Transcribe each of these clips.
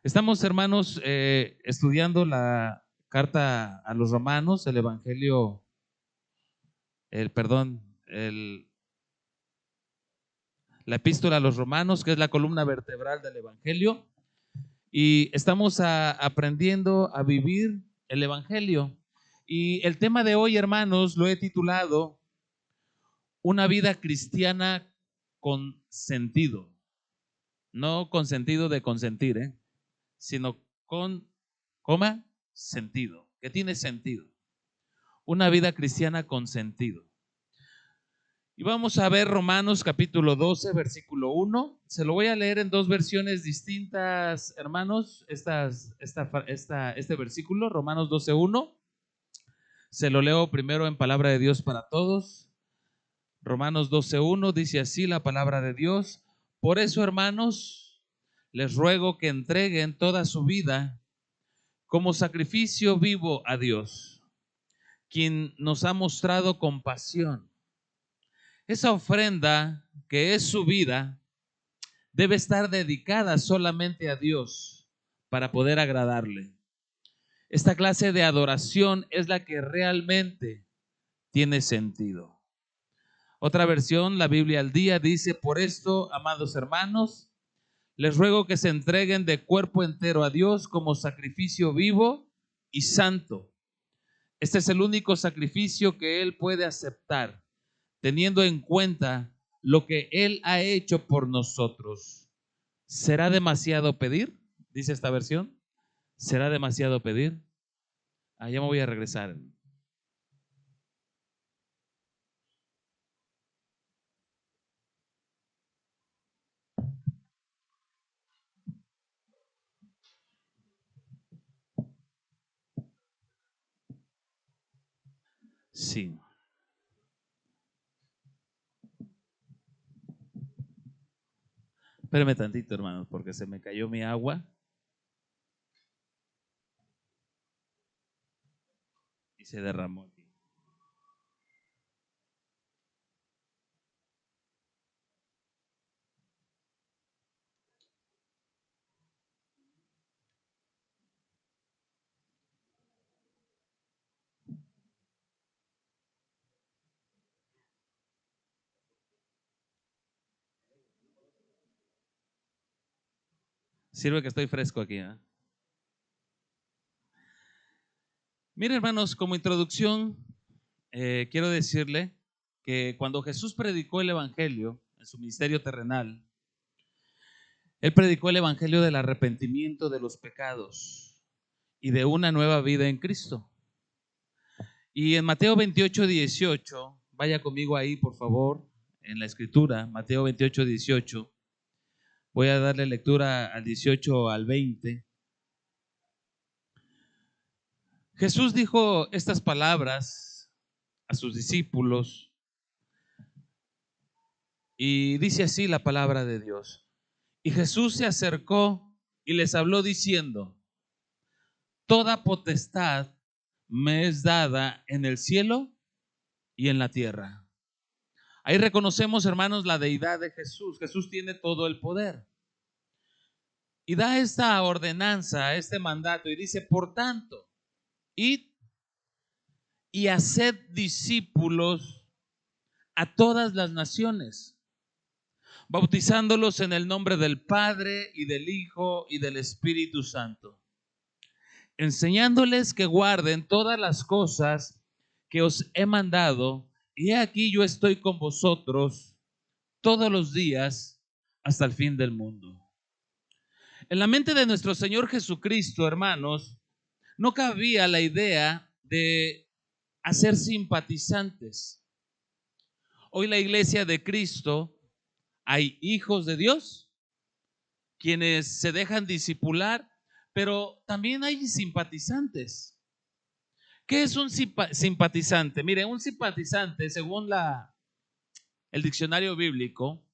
Estamos, hermanos, estudiando la carta a los romanos, el evangelio, la epístola a los romanos, que es la columna vertebral del evangelio, y estamos aprendiendo a vivir el evangelio. Y el tema de hoy, hermanos, lo he titulado Una vida cristiana con sentido. No con sentido de consentir, sino con, sentido, que tiene sentido. Una vida cristiana con sentido. Y vamos a ver Romanos capítulo 12, versículo 1. Se lo voy a leer en dos versiones distintas, hermanos, este versículo, Romanos 12, 1. Se lo leo primero en palabra de Dios para todos. Romanos 12, 1 dice así la palabra de Dios: por eso, hermanos, les ruego que entreguen toda su vida como sacrificio vivo a Dios, quien nos ha mostrado compasión. Esa ofrenda, que es su vida, debe estar dedicada solamente a Dios para poder agradarle. Esta clase de adoración es la que realmente tiene sentido. Otra versión, la Biblia al día, dice: por esto, amados hermanos, les ruego que se entreguen de cuerpo entero a Dios como sacrificio vivo y santo. Este es el único sacrificio que Él puede aceptar, teniendo en cuenta lo que Él ha hecho por nosotros. ¿Será demasiado pedir? Dice esta versión. ¿Será demasiado pedir? Ya me voy a regresar. Sí. Espérame tantito, hermanos, porque se me cayó mi agua y se derramó aquí. Sirve que estoy fresco aquí, ¿eh? Miren, hermanos, como introducción, quiero decirle que cuando Jesús predicó el evangelio en su ministerio terrenal, Él predicó el evangelio del arrepentimiento de los pecados y de una nueva vida en Cristo. Y en Mateo 28, 18, vaya conmigo ahí, por favor, en la escritura, Mateo 28, 18. Voy a darle lectura al 18 al 20. Jesús dijo estas palabras a sus discípulos y dice así la palabra de Dios. Y Jesús se acercó y les habló diciendo: toda potestad me es dada en el cielo y en la tierra. Ahí reconocemos, hermanos, la deidad de Jesús. Jesús tiene todo el poder. Y da esta ordenanza, este mandato, y dice: por tanto, id y haced discípulos a todas las naciones, bautizándolos en el nombre del Padre y del Hijo y del Espíritu Santo, enseñándoles que guarden todas las cosas que os he mandado, y he aquí yo estoy con vosotros todos los días hasta el fin del mundo. En la mente de nuestro Señor Jesucristo, hermanos, no cabía la idea de hacer simpatizantes. Hoy la iglesia de Cristo, hay hijos de Dios quienes se dejan discipular, pero también hay simpatizantes. ¿Qué es un simpatizante? Mire, un simpatizante, según el diccionario bíblico,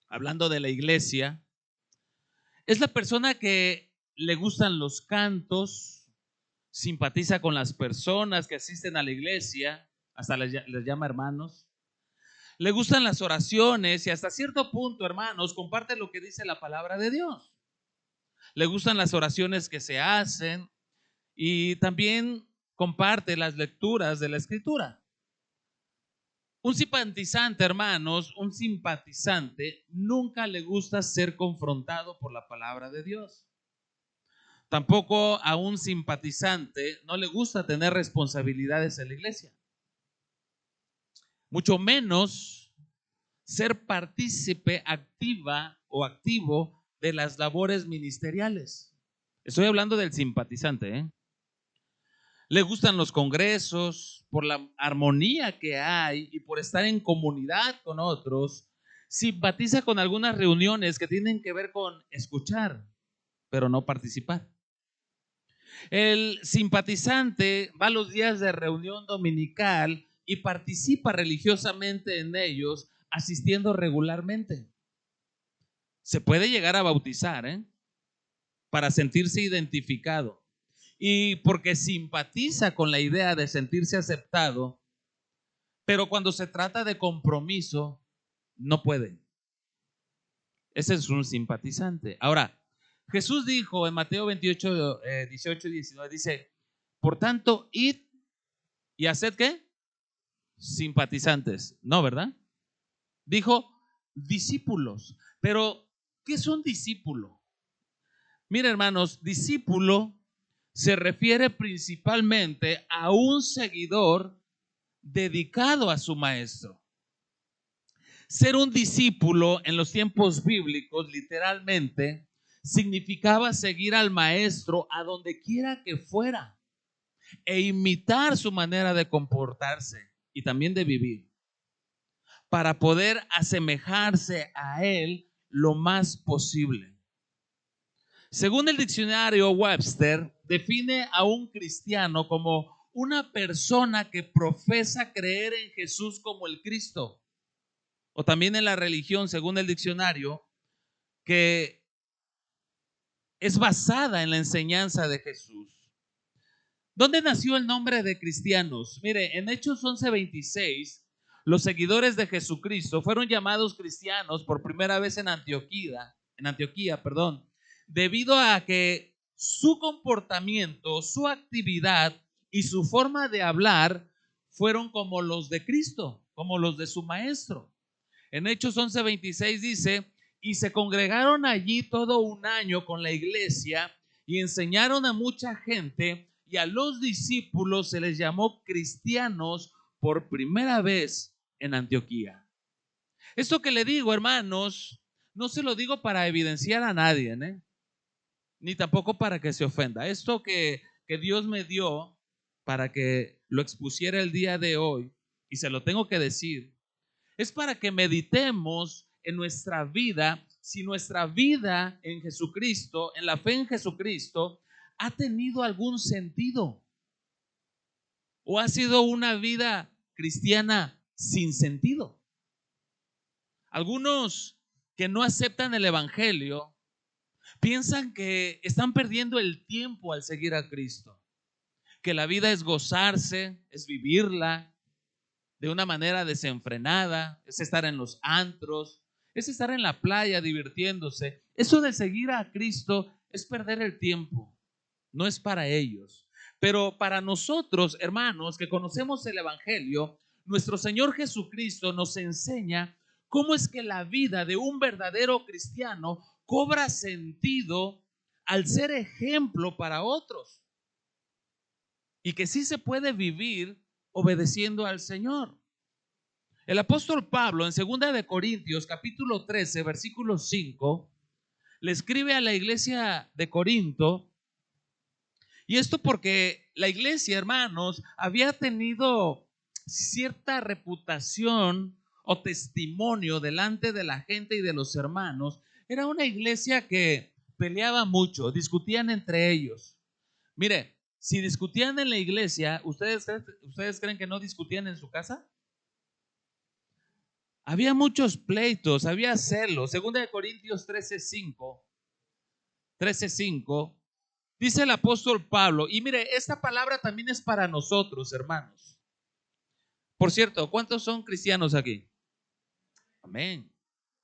hablando de la iglesia, es la persona que le gustan los cantos, simpatiza con las personas que asisten a la iglesia, hasta les llama hermanos. Le gustan las oraciones y hasta cierto punto, hermanos, comparte lo que dice la palabra de Dios. le gustan las oraciones que se hacen y también comparte las lecturas de la Escritura. Un simpatizante, hermanos, un simpatizante nunca le gusta ser confrontado por la palabra de Dios. Tampoco a un simpatizante no le gusta tener responsabilidades en la iglesia. Mucho menos ser partícipe activa o activo de las labores ministeriales. Estoy hablando del simpatizante, ¿eh? Le gustan los congresos, por la armonía que hay y por estar en comunidad con otros. Simpatiza con algunas reuniones que tienen que ver con escuchar, pero no participar. El simpatizante va a los días de reunión dominical y participa religiosamente en ellos, asistiendo regularmente. Se puede llegar a bautizar, para sentirse identificado. Y porque simpatiza con la idea de sentirse aceptado, pero cuando se trata de compromiso, no puede. Ese es un simpatizante. Ahora, Jesús dijo en Mateo 28, 18 y 19, dice, por tanto, id y haced ¿qué? Simpatizantes. No, ¿verdad? Dijo discípulos. Pero, ¿qué es un discípulo? Mira, hermanos, discípulo se refiere principalmente a un seguidor dedicado a su maestro. Ser un discípulo en los tiempos bíblicos, literalmente, significaba seguir al maestro a donde quiera que fuera e imitar su manera de comportarse y también de vivir, para poder asemejarse a él lo más posible. Según el diccionario Webster, define a un cristiano como una persona que profesa creer en Jesús como el Cristo. O también en la religión, según el diccionario, que es basada en la enseñanza de Jesús. ¿Dónde nació el nombre de cristianos? Mire, en Hechos 11:26, los seguidores de Jesucristo fueron llamados cristianos por primera vez en Antioquía, debido a que su comportamiento, su actividad y su forma de hablar fueron como los de Cristo, como los de su maestro. En Hechos 11:26 dice, y se congregaron allí todo un año con la iglesia y enseñaron a mucha gente, y a los discípulos se les llamó cristianos por primera vez en Antioquía. Esto que le digo, hermanos, no se lo digo para evidenciar a nadie, ni tampoco para que se ofenda. Esto que Dios me dio para que lo expusiera el día de hoy, y se lo tengo que decir, es para que meditemos en nuestra vida, si nuestra vida en Jesucristo, en la fe en Jesucristo, ha tenido algún sentido o ha sido una vida cristiana sin sentido. Algunos que no aceptan el evangelio piensan que están perdiendo el tiempo al seguir a Cristo, que la vida es gozarse, es vivirla de una manera desenfrenada, es estar en los antros, es estar en la playa divirtiéndose. Eso de seguir a Cristo es perder el tiempo, no es para ellos. Pero para nosotros, hermanos, que conocemos el evangelio, nuestro Señor Jesucristo nos enseña cómo es que la vida de un verdadero cristiano cobra sentido al ser ejemplo para otros, y que sí se puede vivir obedeciendo al Señor. El apóstol Pablo en 2 de Corintios capítulo 13 versículo 5 le escribe a la iglesia de Corinto, y esto porque la iglesia, hermanos, había tenido cierta reputación o testimonio delante de la gente y de los hermanos. Era una iglesia que peleaba mucho, discutían entre ellos. Mire, si discutían en la iglesia, ¿ustedes creen que no discutían en su casa? Había muchos pleitos, había celos. 2 Corintios 13:5, dice el apóstol Pablo, y mire, esta palabra también es para nosotros, hermanos. Por cierto, ¿cuántos son cristianos aquí? Amén.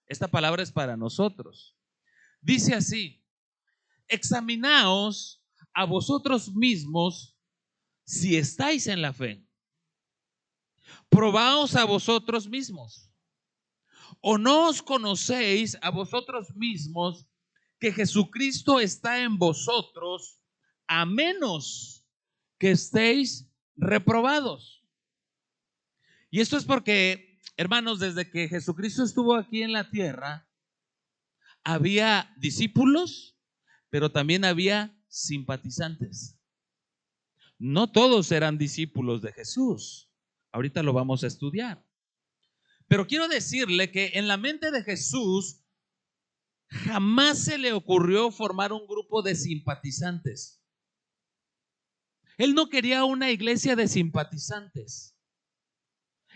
Esta palabra es para nosotros. Dice así, examinaos a vosotros mismos si estáis en la fe. Probaos a vosotros mismos. ¿O no os conocéis a vosotros mismos que Jesucristo está en vosotros, a menos que estéis reprobados? Y esto es porque, hermanos, desde que Jesucristo estuvo aquí en la tierra, había discípulos, pero también había simpatizantes. No todos eran discípulos de Jesús. Ahorita lo vamos a estudiar. Pero quiero decirle que en la mente de Jesús jamás se le ocurrió formar un grupo de simpatizantes. Él no quería una iglesia de simpatizantes.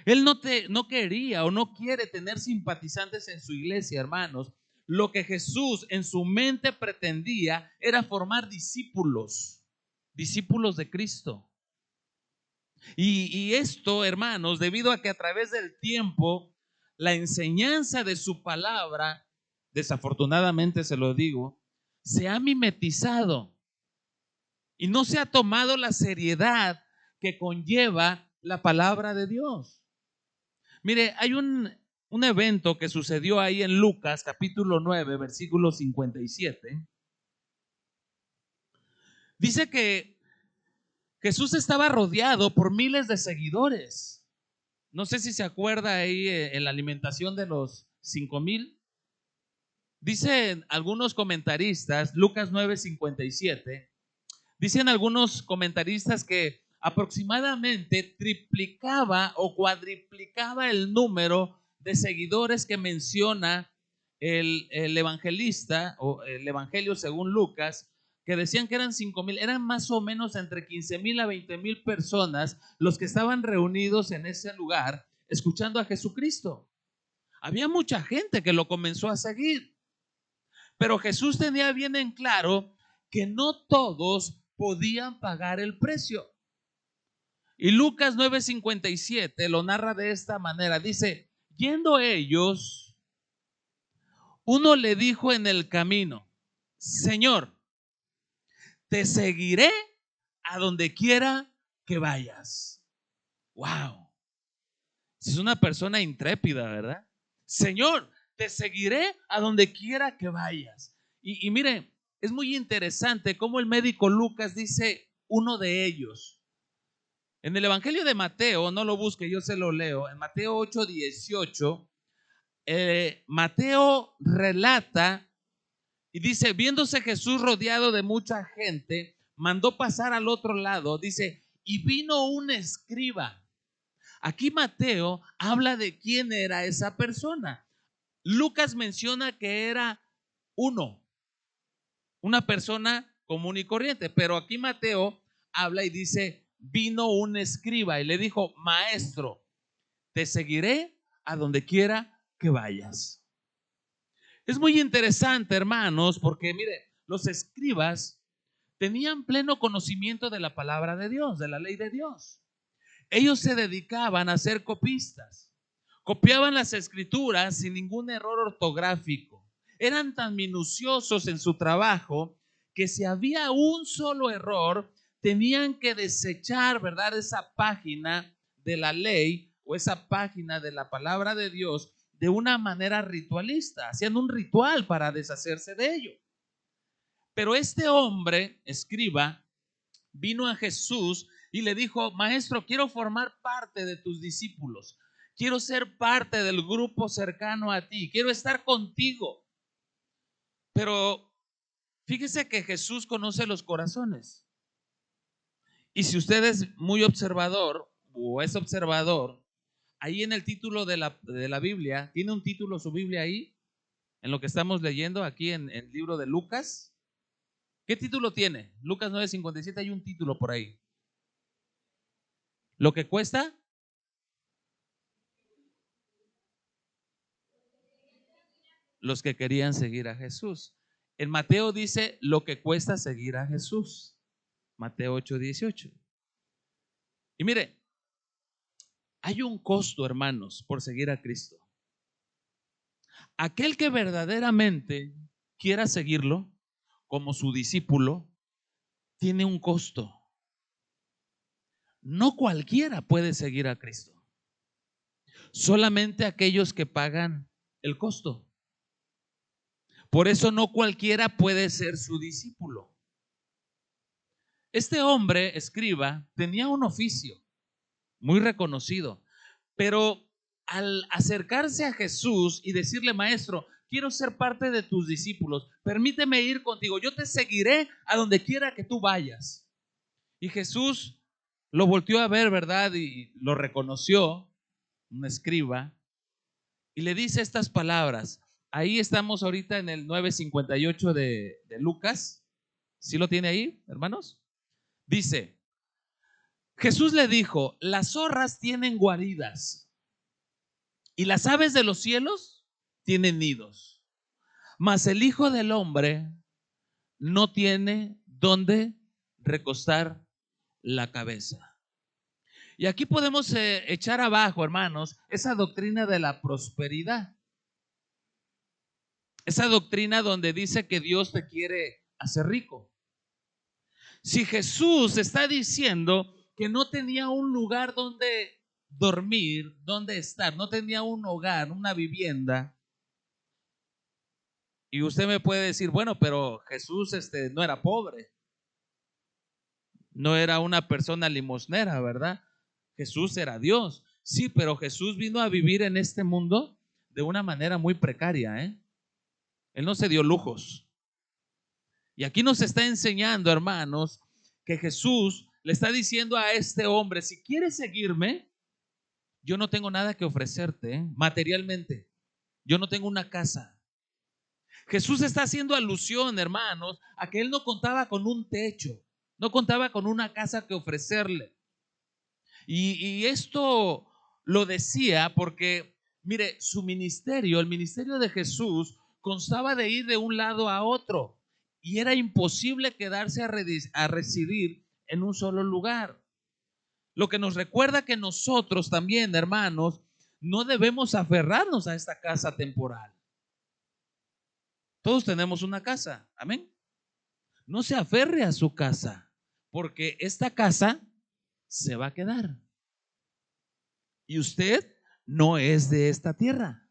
Él no quería o no quiere tener simpatizantes en su iglesia, hermanos. Lo que Jesús en su mente pretendía era formar discípulos de Cristo. Y esto, hermanos, debido a que a través del tiempo la enseñanza de su palabra, desafortunadamente se lo digo, se ha mimetizado y no se ha tomado la seriedad que conlleva la palabra de Dios. Mire, hay un evento que sucedió ahí en Lucas capítulo 9, versículo 57. Dice que Jesús estaba rodeado por miles de seguidores. No sé si se acuerda ahí en la alimentación de los 5,000. Dicen algunos comentaristas, Lucas 9:57, dicen algunos comentaristas que aproximadamente triplicaba o cuadriplicaba el número de seguidores que menciona el evangelista o el evangelio según Lucas, que decían que eran 5,000. Eran más o menos entre 15,000 a 20,000 personas los que estaban reunidos en ese lugar escuchando a Jesucristo. Había mucha gente que lo comenzó a seguir, pero Jesús tenía bien en claro que no todos podían pagar el precio. Y Lucas 9:57 lo narra de esta manera. Dice, yendo ellos, uno le dijo en el camino, Señor, te seguiré a donde quiera que vayas. Wow. Es una persona intrépida, ¿verdad? Señor, te seguiré a donde quiera que vayas. Y mire, es muy interesante cómo el médico Lucas dice uno de ellos. En el Evangelio de Mateo, no lo busque, yo se lo leo. En Mateo 8:18, Mateo relata y dice, viéndose Jesús rodeado de mucha gente, mandó pasar al otro lado, dice, y vino un escriba. Aquí Mateo habla de quién era esa persona. Lucas menciona que era una persona común y corriente, pero aquí Mateo habla y dice, vino un escriba y le dijo, maestro, te seguiré a donde quiera que vayas. Es muy interesante, hermanos, porque mire, los escribas tenían pleno conocimiento de la palabra de Dios, de la ley de Dios. Ellos se dedicaban a ser copistas. Copiaban las escrituras sin ningún error ortográfico. Eran tan minuciosos en su trabajo que si había un solo error, tenían que desechar, ¿verdad?, esa página de la ley o esa página de la palabra de Dios de una manera ritualista. Hacían un ritual para deshacerse de ello. Pero este hombre, escriba, vino a Jesús y le dijo, maestro, quiero formar parte de tus discípulos. Quiero ser parte del grupo cercano a ti. Quiero estar contigo. Pero fíjese que Jesús conoce los corazones. Y si usted es muy observador o es observador, ahí en el título de la Biblia, ¿tiene un título su Biblia ahí? En lo que estamos leyendo aquí en el libro de Lucas. ¿Qué título tiene? Lucas 9:57, hay un título por ahí. ¿Lo que cuesta? Los que querían seguir a Jesús. En Mateo dice lo que cuesta seguir a Jesús. Mateo 8:18. Y mire, hay un costo, hermanos, por seguir a Cristo. Aquel que verdaderamente quiera seguirlo, como su discípulo tiene un costo. No cualquiera puede seguir a Cristo, solamente aquellos que pagan el costo. Por eso no cualquiera puede ser su discípulo. Este hombre, escriba, tenía un oficio muy reconocido, pero al acercarse a Jesús y decirle: maestro, quiero ser parte de tus discípulos, permíteme ir contigo, yo te seguiré a donde quiera que tú vayas. Y Jesús lo volteó a ver, ¿verdad? Y lo reconoció, un escriba, y le dice estas palabras. Ahí estamos ahorita en el 9:58 de Lucas. ¿Sí lo tiene ahí, hermanos? Dice: Jesús le dijo: las zorras tienen guaridas y las aves de los cielos tienen nidos, mas el Hijo del Hombre no tiene dónde recostar la cabeza. Y aquí podemos echar abajo, hermanos, esa doctrina de la prosperidad. Esa doctrina donde dice que Dios te quiere hacer rico. Si Jesús está diciendo que no tenía un lugar donde dormir, donde estar, no tenía un hogar, una vivienda, y usted me puede decir: bueno, pero Jesús no era pobre, no era una persona limosnera, ¿verdad? Jesús era Dios. Sí, pero Jesús vino a vivir en este mundo de una manera muy precaria, ¿eh? Él no se dio lujos. Y aquí nos está enseñando, hermanos, que Jesús le está diciendo a este hombre: si quieres seguirme, yo no tengo nada que ofrecerte, materialmente. Yo no tengo una casa. Jesús está haciendo alusión, hermanos, a que él no contaba con un techo, no contaba con una casa que ofrecerle. Y esto lo decía porque, mire, su ministerio, el ministerio de Jesús, constaba de ir de un lado a otro, y era imposible quedarse a residir en un solo lugar. Lo que nos recuerda que nosotros también, hermanos, no debemos aferrarnos a esta casa temporal. Todos tenemos una casa, amén. No se aferre a su casa, porque esta casa se va a quedar. Y usted no es de esta tierra.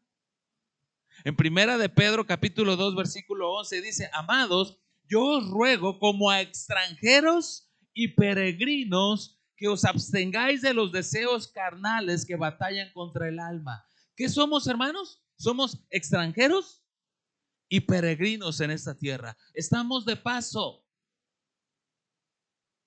En primera de Pedro capítulo 2 versículo 11 dice: amados, yo os ruego como a extranjeros y peregrinos que os abstengáis de los deseos carnales que batallan contra el alma. ¿Qué somos, hermanos? Somos extranjeros y peregrinos en esta tierra. Estamos de paso.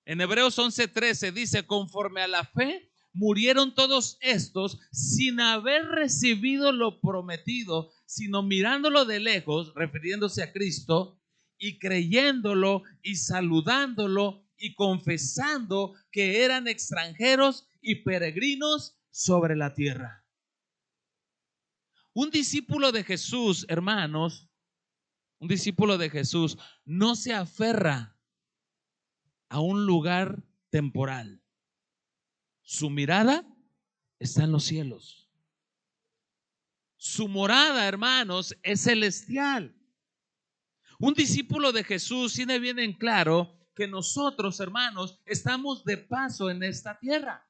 En Hebreos 11:13 dice: conforme a la fe murieron todos estos sin haber recibido lo prometido, sino mirándolo de lejos, refiriéndose a Cristo, y creyéndolo y saludándolo y confesando que eran extranjeros y peregrinos sobre la tierra. Un discípulo de Jesús, hermanos, un discípulo de Jesús no se aferra a un lugar temporal. Su mirada está en los cielos. Su morada, hermanos, es celestial. Un discípulo de Jesús tiene bien en claro que nosotros, hermanos, estamos de paso en esta tierra.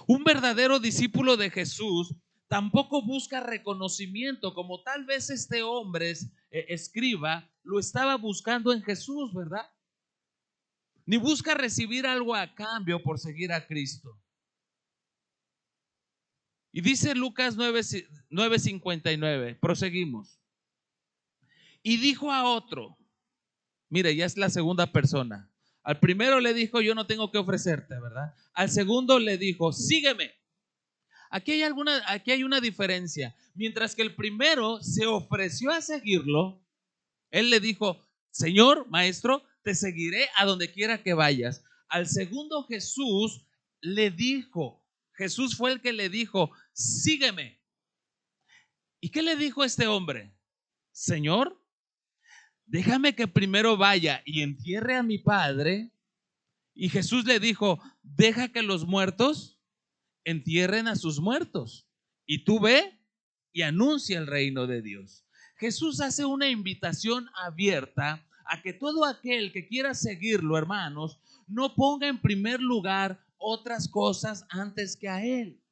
Un verdadero discípulo de Jesús tampoco busca reconocimiento, como tal vez este hombre escriba lo estaba buscando en Jesús, ¿verdad? Ni busca recibir algo a cambio por seguir a Cristo. Y dice Lucas 9:59, proseguimos. Y dijo a otro, mire, ya es la segunda persona. Al primero le dijo: yo no tengo que ofrecerte, ¿verdad? Al segundo le dijo: sígueme. Aquí hay una diferencia. Mientras que el primero se ofreció a seguirlo, él le dijo: Señor, maestro, te seguiré a donde quiera que vayas. Al segundo Jesús fue el que le dijo: sígueme. ¿Y qué le dijo este hombre? Señor, déjame que primero vaya y entierre a mi padre. Y Jesús le dijo: deja que los muertos entierren a sus muertos, y tú ve y anuncia el reino de Dios. Jesús hace una invitación abierta a que todo aquel que quiera seguirlo, hermanos, no ponga en primer lugar otras cosas antes que a Él.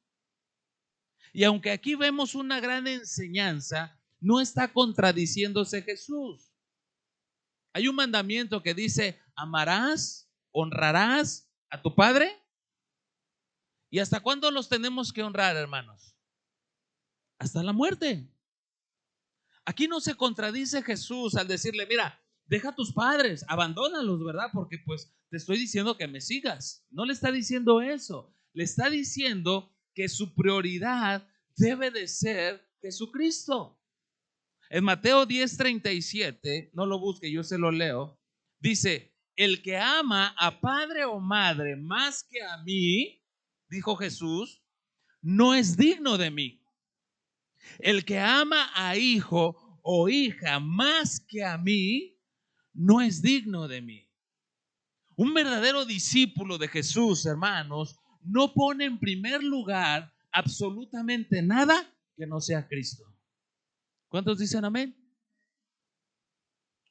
Y aunque aquí vemos una gran enseñanza, no está contradiciéndose Jesús. Hay un mandamiento que dice: amarás, honrarás a tu padre. ¿Y hasta cuándo los tenemos que honrar, hermanos? Hasta la muerte. Aquí no se contradice Jesús al decirle: mira, deja a tus padres, abandónalos, ¿verdad? Porque pues te estoy diciendo que me sigas. No le está diciendo eso. Le está diciendo que su prioridad debe de ser Jesucristo. En Mateo 10:37, no lo busque, yo se lo leo, dice: el que ama a padre o madre más que a mí, dijo Jesús, no es digno de mí. El que ama a hijo o hija más que a mí, no es digno de mí. Un verdadero discípulo de Jesús, hermanos, no pone en primer lugar absolutamente nada que no sea Cristo. ¿Cuántos dicen amén?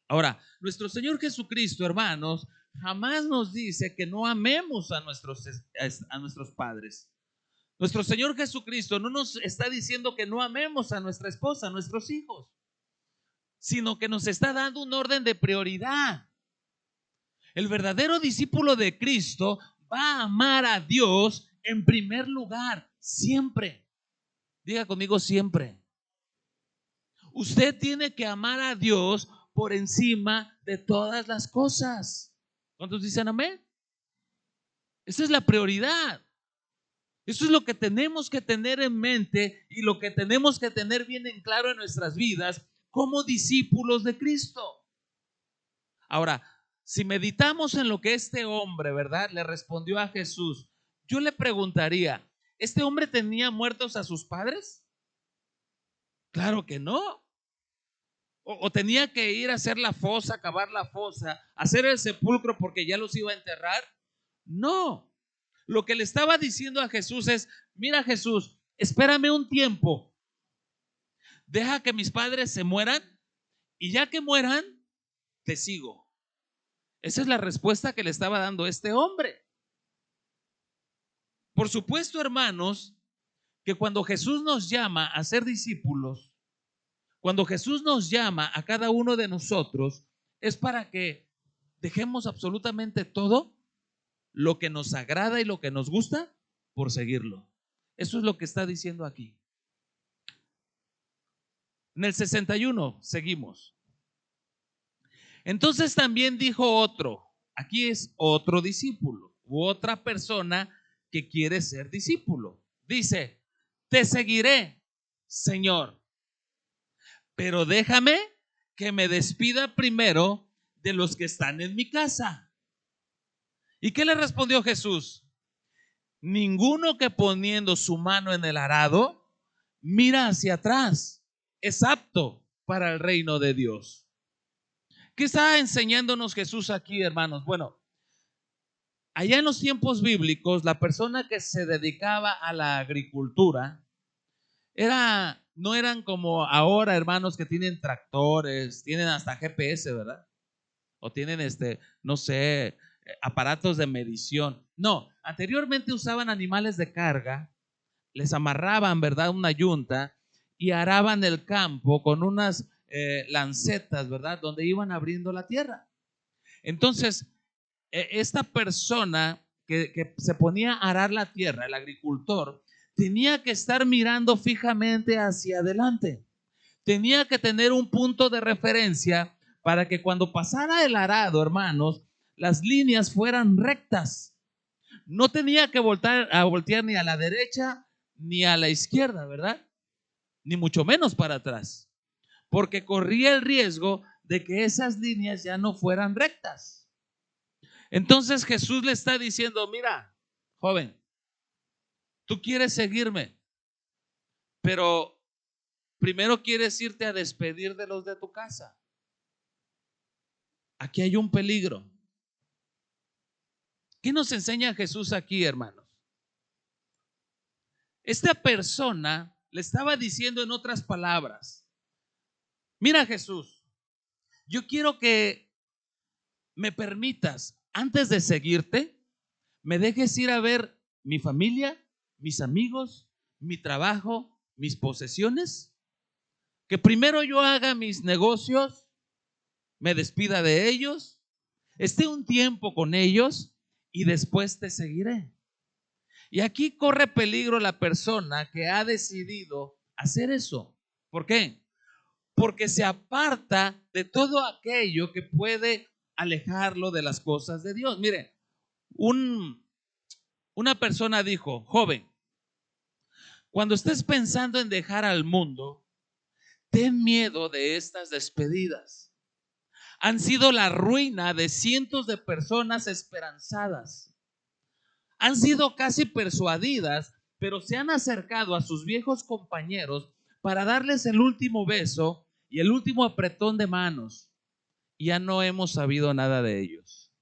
Ahora, nuestro Señor Jesucristo, hermanos, jamás nos dice que no amemos a nuestros padres. Nuestro Señor Jesucristo no nos está diciendo que no amemos a nuestra esposa, a nuestros hijos, sino que nos está dando un orden de prioridad. El verdadero discípulo de Cristo va a amar a Dios en primer lugar, siempre. Diga conmigo: siempre. Usted tiene que amar a Dios por encima de todas las cosas. ¿Cuántos dicen amén? Esa es la prioridad. Eso es lo que tenemos que tener en mente y lo que tenemos que tener bien en claro en nuestras vidas como discípulos de Cristo. Ahora, si meditamos en lo que este hombre, ¿verdad?, le respondió a Jesús, yo le preguntaría: ¿este hombre tenía muertos a sus padres? Claro que no. O tenía que ir a hacer la fosa, cavar la fosa, hacer el sepulcro porque ya los iba a enterrar. No. Lo que le estaba diciendo a Jesús es: mira, Jesús, espérame un tiempo. Deja que mis padres se mueran y ya que mueran, te sigo. Esa es la respuesta que le estaba dando este hombre. Por supuesto, hermanos, que cuando Jesús nos llama a ser discípulos, cuando Jesús nos llama a cada uno de nosotros, es para que dejemos absolutamente todo lo que nos agrada y lo que nos gusta por seguirlo. Eso es lo que está diciendo aquí. En el 61 seguimos. Entonces también dijo otro, aquí es otro discípulo u otra persona que quiere ser discípulo. Dice: te seguiré, Señor, pero déjame que me despida primero de los que están en mi casa. ¿Y qué le respondió Jesús? Ninguno que poniendo su mano en el arado mira hacia atrás es apto para el reino de Dios. ¿Qué está enseñándonos Jesús aquí, hermanos? Bueno, allá en los tiempos bíblicos, la persona que se dedicaba a la agricultura no eran como ahora, hermanos, que tienen tractores, tienen hasta GPS, ¿verdad? O tienen no sé, aparatos de medición. No, anteriormente usaban animales de carga, les amarraban, ¿verdad?, una yunta y araban el campo con unas lancetas, ¿verdad?, donde iban abriendo la tierra. Entonces, esta persona que se ponía a arar la tierra, el agricultor, tenía que estar mirando fijamente hacia adelante. Tenía que tener un punto de referencia para que cuando pasara el arado, hermanos, las líneas fueran rectas. No tenía que voltear ni a la derecha ni a la izquierda, ¿verdad? Ni mucho menos para atrás, porque corría el riesgo de que esas líneas ya no fueran rectas. Entonces Jesús le está diciendo: mira, joven, tú quieres seguirme, pero primero quieres irte a despedir de los de tu casa. Aquí hay un peligro. ¿Qué nos enseña Jesús aquí, hermanos? Esta persona le estaba diciendo en otras palabras: mira, Jesús, yo quiero que me permitas, antes de seguirte, me dejes ir a ver mi familia, mis amigos, mi trabajo, mis posesiones, que primero yo haga mis negocios, me despida de ellos, esté un tiempo con ellos y después te seguiré. Y aquí corre peligro la persona que ha decidido hacer eso. ¿Por qué? Porque se aparta de todo aquello que puede alejarlo de las cosas de Dios. Mire, una persona dijo: joven, cuando estés pensando en dejar al mundo, ten miedo de estas despedidas. Han sido la ruina de cientos de personas esperanzadas. Han sido casi persuadidas, pero se han acercado a sus viejos compañeros para darles el último beso y el último apretón de manos. Y ya no hemos sabido nada de ellos.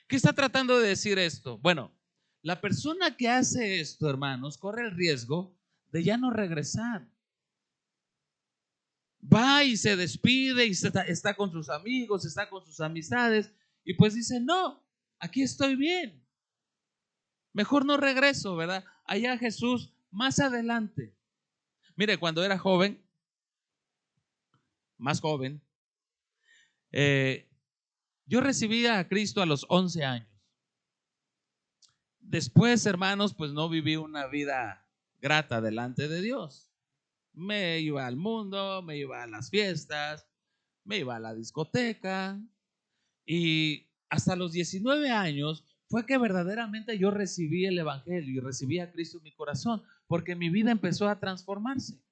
¿Qué está tratando de decir esto? Bueno, la persona que hace esto, hermanos, corre el riesgo de ya no regresar. Va y se despide y está con sus amigos, está con sus amistades y pues dice: no, aquí estoy bien. Mejor no regreso, ¿verdad? Allá Jesús más adelante. Mire, cuando era joven, más joven, yo recibí a Cristo a los 11 años. Después, hermanos, pues no viví una vida grata delante de Dios. Me iba al mundo, me iba a las fiestas, me iba a la discoteca y hasta los 19 años fue que verdaderamente yo recibí el Evangelio y recibí a Cristo en mi corazón, porque mi vida empezó a transformarse.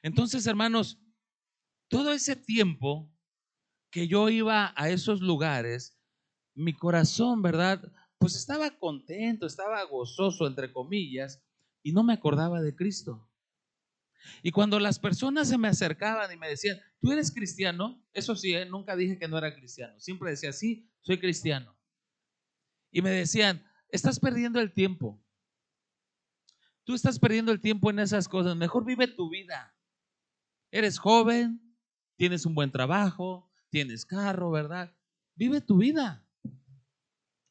Entonces, hermanos, todo ese tiempo que yo iba a esos lugares, mi corazón, ¿verdad? Pues estaba contento, estaba gozoso, entre comillas, y no me acordaba de Cristo. Y cuando las personas se me acercaban y me decían: ¿tú eres cristiano? Eso sí, nunca dije que no era cristiano. Siempre decía: sí, soy cristiano. Y me decían: estás perdiendo el tiempo. Tú estás perdiendo el tiempo en esas cosas. Mejor vive tu vida. Eres joven, tienes un buen trabajo, tienes carro, ¿verdad? Vive tu vida.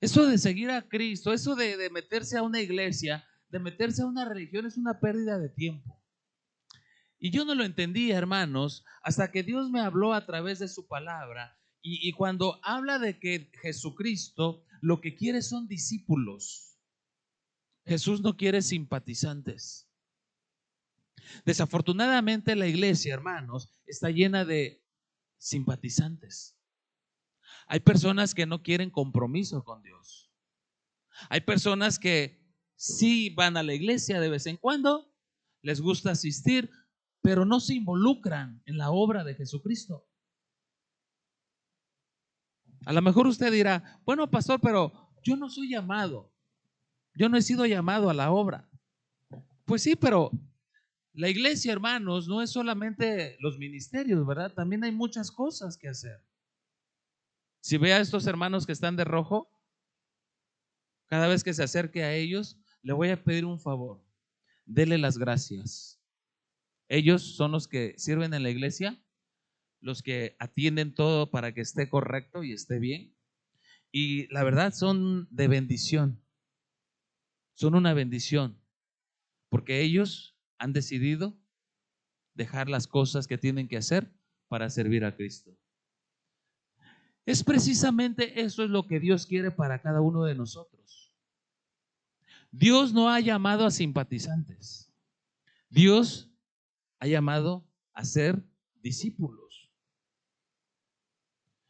Eso de seguir a Cristo, eso de meterse a una iglesia, de meterse a una religión, es una pérdida de tiempo. Y yo no lo entendía, hermanos, hasta que Dios me habló a través de su palabra. Y cuando habla de que Jesucristo lo que quiere son discípulos. Jesús no quiere simpatizantes. Desafortunadamente la iglesia, hermanos, está llena de simpatizantes. Hay personas que no quieren compromiso con Dios. Hay personas que sí van a la iglesia de vez en cuando, les gusta asistir, pero no se involucran en la obra de Jesucristo. A lo mejor usted dirá: bueno, pastor, pero yo no soy llamado. Yo no he sido llamado a la obra. Pues sí, pero la iglesia, hermanos, no es solamente los ministerios, ¿verdad? También hay muchas cosas que hacer. Si ve a estos hermanos que están de rojo, cada vez que se acerque a ellos, le voy a pedir un favor: dele las gracias. Ellos son los que sirven en la iglesia, los que atienden todo para que esté correcto y esté bien. Y la verdad son de bendición, son una bendición, porque ellos han decidido dejar las cosas que tienen que hacer para servir a Cristo. Es precisamente eso es lo que Dios quiere para cada uno de nosotros. Dios no ha llamado a simpatizantes. Dios ha llamado a ser discípulos.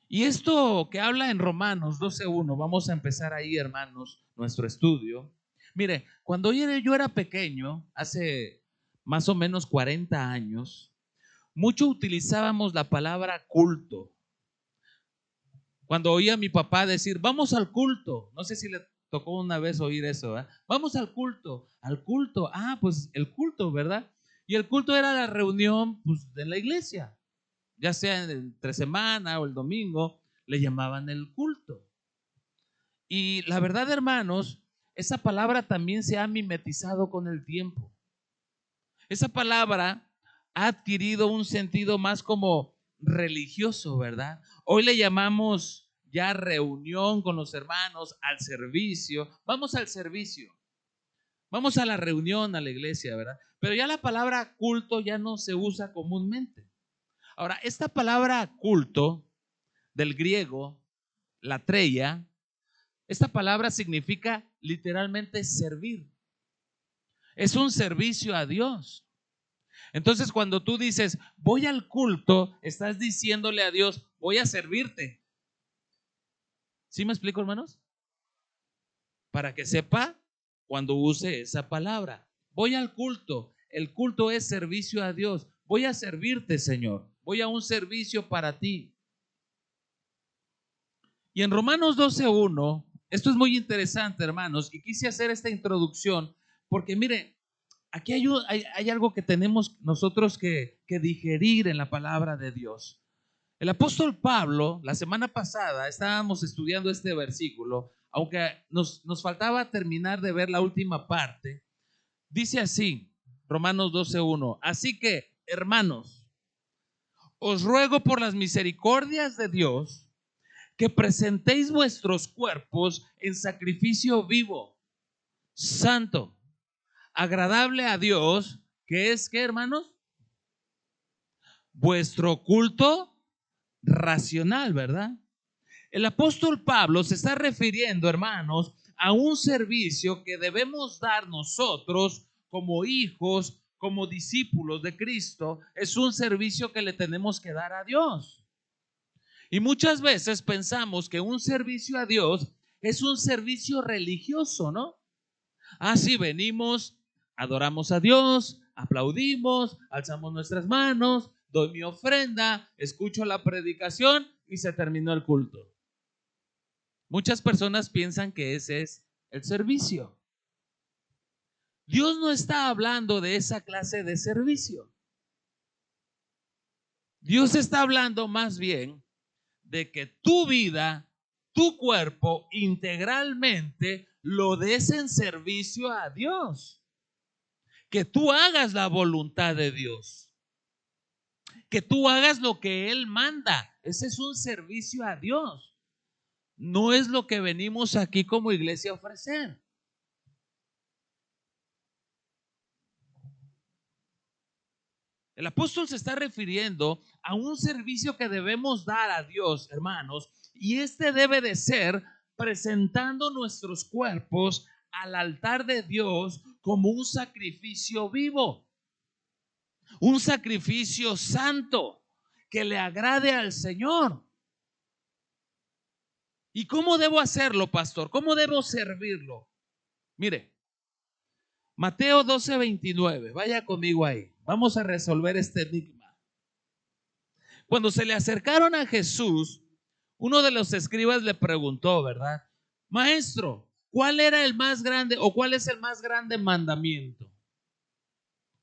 Y esto que habla en Romanos 12:1, vamos a empezar ahí, hermanos, nuestro estudio. Mire, cuando yo era pequeño, hace más o menos 40 años, mucho utilizábamos la palabra culto. Cuando oía a mi papá decir: vamos al culto, no sé si le tocó una vez oír eso, ¿eh? Vamos al culto, pues el culto, ¿verdad? Y el culto era la reunión, pues, de la iglesia, ya sea entre semana o el domingo, le llamaban el culto. Y la verdad, hermanos, esa palabra también se ha mimetizado con el tiempo. Esa palabra ha adquirido un sentido más como religioso, ¿verdad? Hoy le llamamos ya reunión con los hermanos, al servicio. Vamos al servicio. Vamos a la reunión, a la iglesia, ¿verdad? Pero ya la palabra culto ya no se usa comúnmente. Ahora, esta palabra culto del griego, latreia, esta palabra significa literalmente servir. Es un servicio a Dios. Entonces, cuando tú dices, voy al culto, estás diciéndole a Dios, voy a servirte. ¿Sí me explico, hermanos? Para que sepa cuando use esa palabra. Voy al culto. El culto es servicio a Dios. Voy a servirte, Señor. Voy a un servicio para ti. Y en Romanos 12:1, esto es muy interesante, hermanos, y quise hacer esta introducción porque mire, aquí hay algo que tenemos nosotros que digerir en la palabra de Dios. El apóstol Pablo, la semana pasada estábamos estudiando este versículo, aunque nos faltaba terminar de ver la última parte. Dice así, Romanos 12:1, así que, hermanos, os ruego por las misericordias de Dios que presentéis vuestros cuerpos en sacrificio vivo, santo, agradable a Dios, que es, ¿qué, hermanos? Vuestro culto racional, ¿verdad? El apóstol Pablo se está refiriendo, hermanos, a un servicio que debemos dar nosotros como hijos, como discípulos de Cristo. Es un servicio que le tenemos que dar a Dios. Y muchas veces pensamos que un servicio a Dios es un servicio religioso, ¿no? Así venimos, adoramos a Dios, aplaudimos, alzamos nuestras manos, doy mi ofrenda, escucho la predicación y se terminó el culto. Muchas personas piensan que ese es el servicio. Dios no está hablando de esa clase de servicio. Dios está hablando más bien de que tu vida, tu cuerpo, integralmente lo des en servicio a Dios. Que tú hagas la voluntad de Dios. Que tú hagas lo que Él manda. Ese es un servicio a Dios. No es lo que venimos aquí como iglesia a ofrecer. El apóstol se está refiriendo a un servicio que debemos dar a Dios, hermanos, y este debe de ser presentando nuestros cuerpos al altar de Dios como un sacrificio vivo, un sacrificio santo que le agrade al Señor. ¿Y cómo debo hacerlo, pastor? ¿Cómo debo servirlo? Mire, Mateo 12:29, vaya conmigo ahí. Vamos a resolver este enigma. Cuando se le acercaron a Jesús, uno de los escribas le preguntó, ¿verdad? Maestro, ¿cuál era el más grande o cuál es el más grande mandamiento?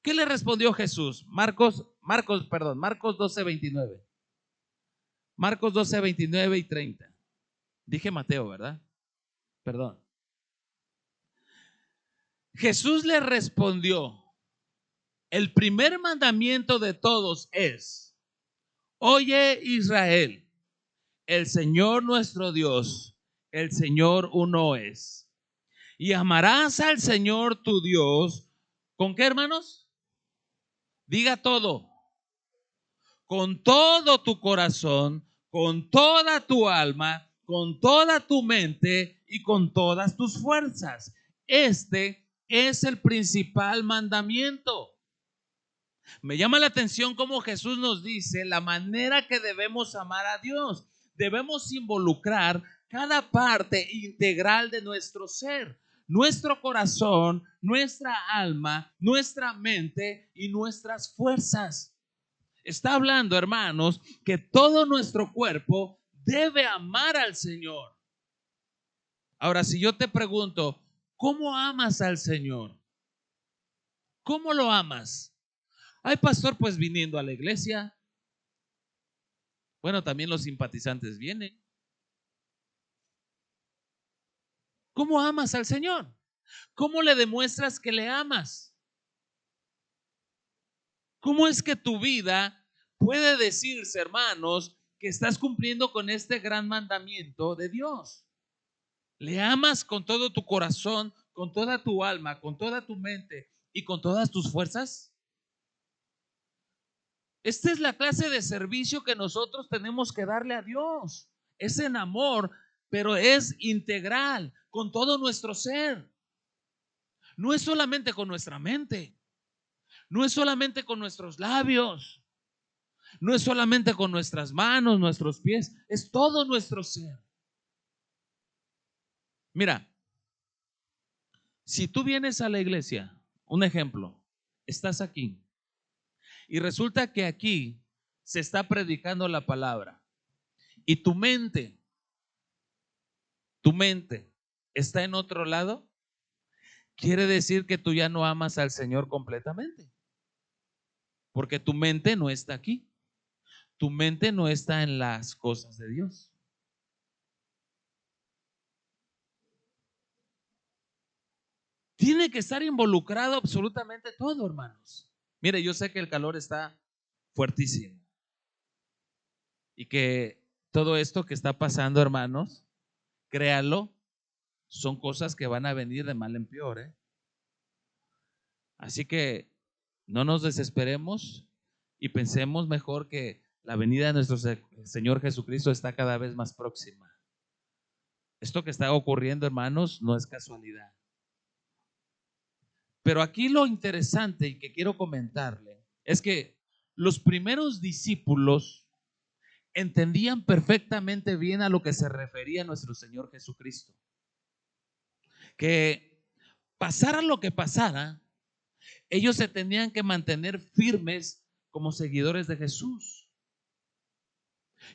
¿Qué le respondió Jesús? Marcos 12:29. Marcos 12:29 y 30. Dije Mateo, ¿verdad? Perdón. Jesús le respondió, el primer mandamiento de todos es, oye Israel, el Señor nuestro Dios, el Señor uno es. Y amarás al Señor tu Dios, ¿con qué, hermanos? Diga todo. Con todo tu corazón, con toda tu alma, con toda tu mente y con todas tus fuerzas. Este es el principal mandamiento. Me llama la atención cómo Jesús nos dice la manera que debemos amar a Dios. Debemos involucrar cada parte integral de nuestro ser, nuestro corazón, nuestra alma, nuestra mente y nuestras fuerzas. Está hablando, hermanos, que todo nuestro cuerpo debe amar al Señor. Ahora, si yo te pregunto, ¿cómo amas al Señor? ¿Cómo lo amas? Ay, pastor, pues viniendo a la iglesia. Bueno, también los simpatizantes vienen. ¿Cómo amas al Señor? ¿Cómo le demuestras que le amas? ¿Cómo es que tu vida puede decirse, hermanos, que estás cumpliendo con este gran mandamiento de Dios. ¿Le amas con todo tu corazón, con toda tu alma, con toda tu mente y con todas tus fuerzas? Esta es la clase de servicio que nosotros tenemos que darle a Dios. Es en amor, pero es integral, con todo nuestro ser. No es solamente con nuestra mente, no es solamente con nuestros labios, no es solamente con nuestras manos, nuestros pies, es todo nuestro ser. Mira, si tú vienes a la iglesia, un ejemplo, estás aquí y resulta que aquí se está predicando la palabra y tu mente está en otro lado, quiere decir que tú ya no amas al Señor completamente, porque tu mente no está aquí, tu mente no está en las cosas de Dios. Tiene que estar involucrado absolutamente todo, hermanos. Mire, yo sé que el calor está fuertísimo y que todo esto que está pasando, hermanos, créalo, son cosas que van a venir de mal en peor, ¿eh? Así que no nos desesperemos y pensemos mejor que la venida de nuestro Señor Jesucristo está cada vez más próxima. Esto que está ocurriendo, hermanos, no es casualidad. Pero aquí lo interesante y que quiero comentarle es que los primeros discípulos entendían perfectamente bien a lo que se refería nuestro Señor Jesucristo. Que pasara lo que pasara, ellos se tenían que mantener firmes como seguidores de Jesús.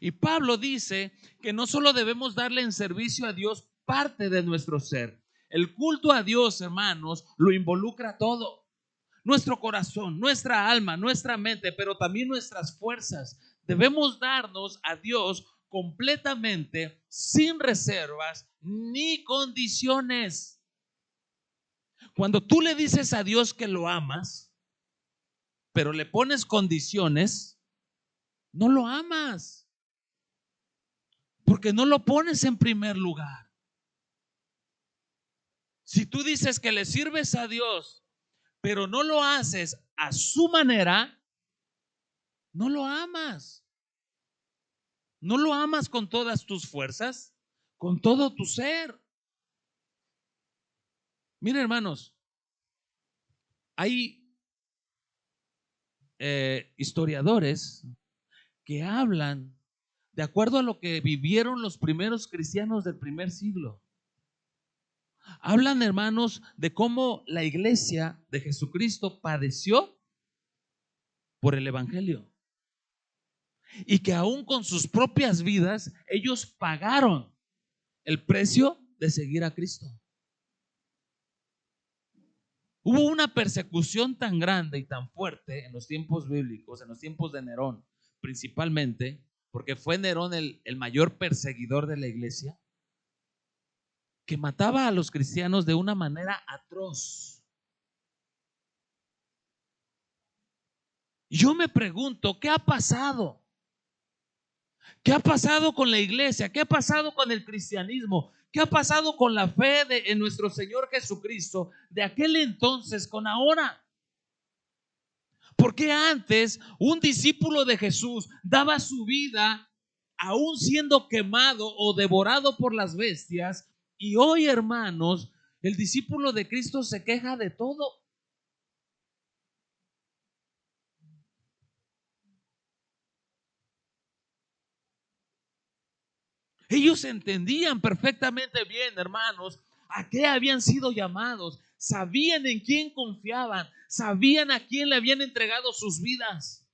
Y Pablo dice que no solo debemos darle en servicio a Dios parte de nuestro ser. El culto a Dios, hermanos, lo involucra todo. Nuestro corazón, nuestra alma, nuestra mente, pero también nuestras fuerzas. Debemos darnos a Dios completamente, sin reservas ni condiciones. Cuando tú le dices a Dios que lo amas, pero le pones condiciones, no lo amas, porque no lo pones en primer lugar. Si tú dices que le sirves a Dios, pero no lo haces a su manera, no lo amas. No lo amas con todas tus fuerzas, con todo tu ser. Miren, hermanos, hay historiadores que hablan de acuerdo a lo que vivieron los primeros cristianos del primer siglo. Hablan, hermanos, de cómo la iglesia de Jesucristo padeció por el evangelio y que aún con sus propias vidas ellos pagaron el precio de seguir a Cristo. Hubo una persecución tan grande y tan fuerte en los tiempos bíblicos, en los tiempos de Nerón, principalmente, porque fue Nerón el mayor perseguidor de la iglesia, que mataba a los cristianos de una manera atroz. Y yo me pregunto, ¿qué ha pasado? ¿Qué ha pasado con la iglesia? ¿Qué ha pasado con el cristianismo? ¿Qué ha pasado con la fe en nuestro Señor Jesucristo de aquel entonces con ahora? Porque antes un discípulo de Jesús daba su vida aún siendo quemado o devorado por las bestias, y hoy, hermanos, el discípulo de Cristo se queja de todo. Ellos entendían perfectamente bien, hermanos, a qué habían sido llamados, sabían en quién confiaban, sabían a quién le habían entregado sus vidas.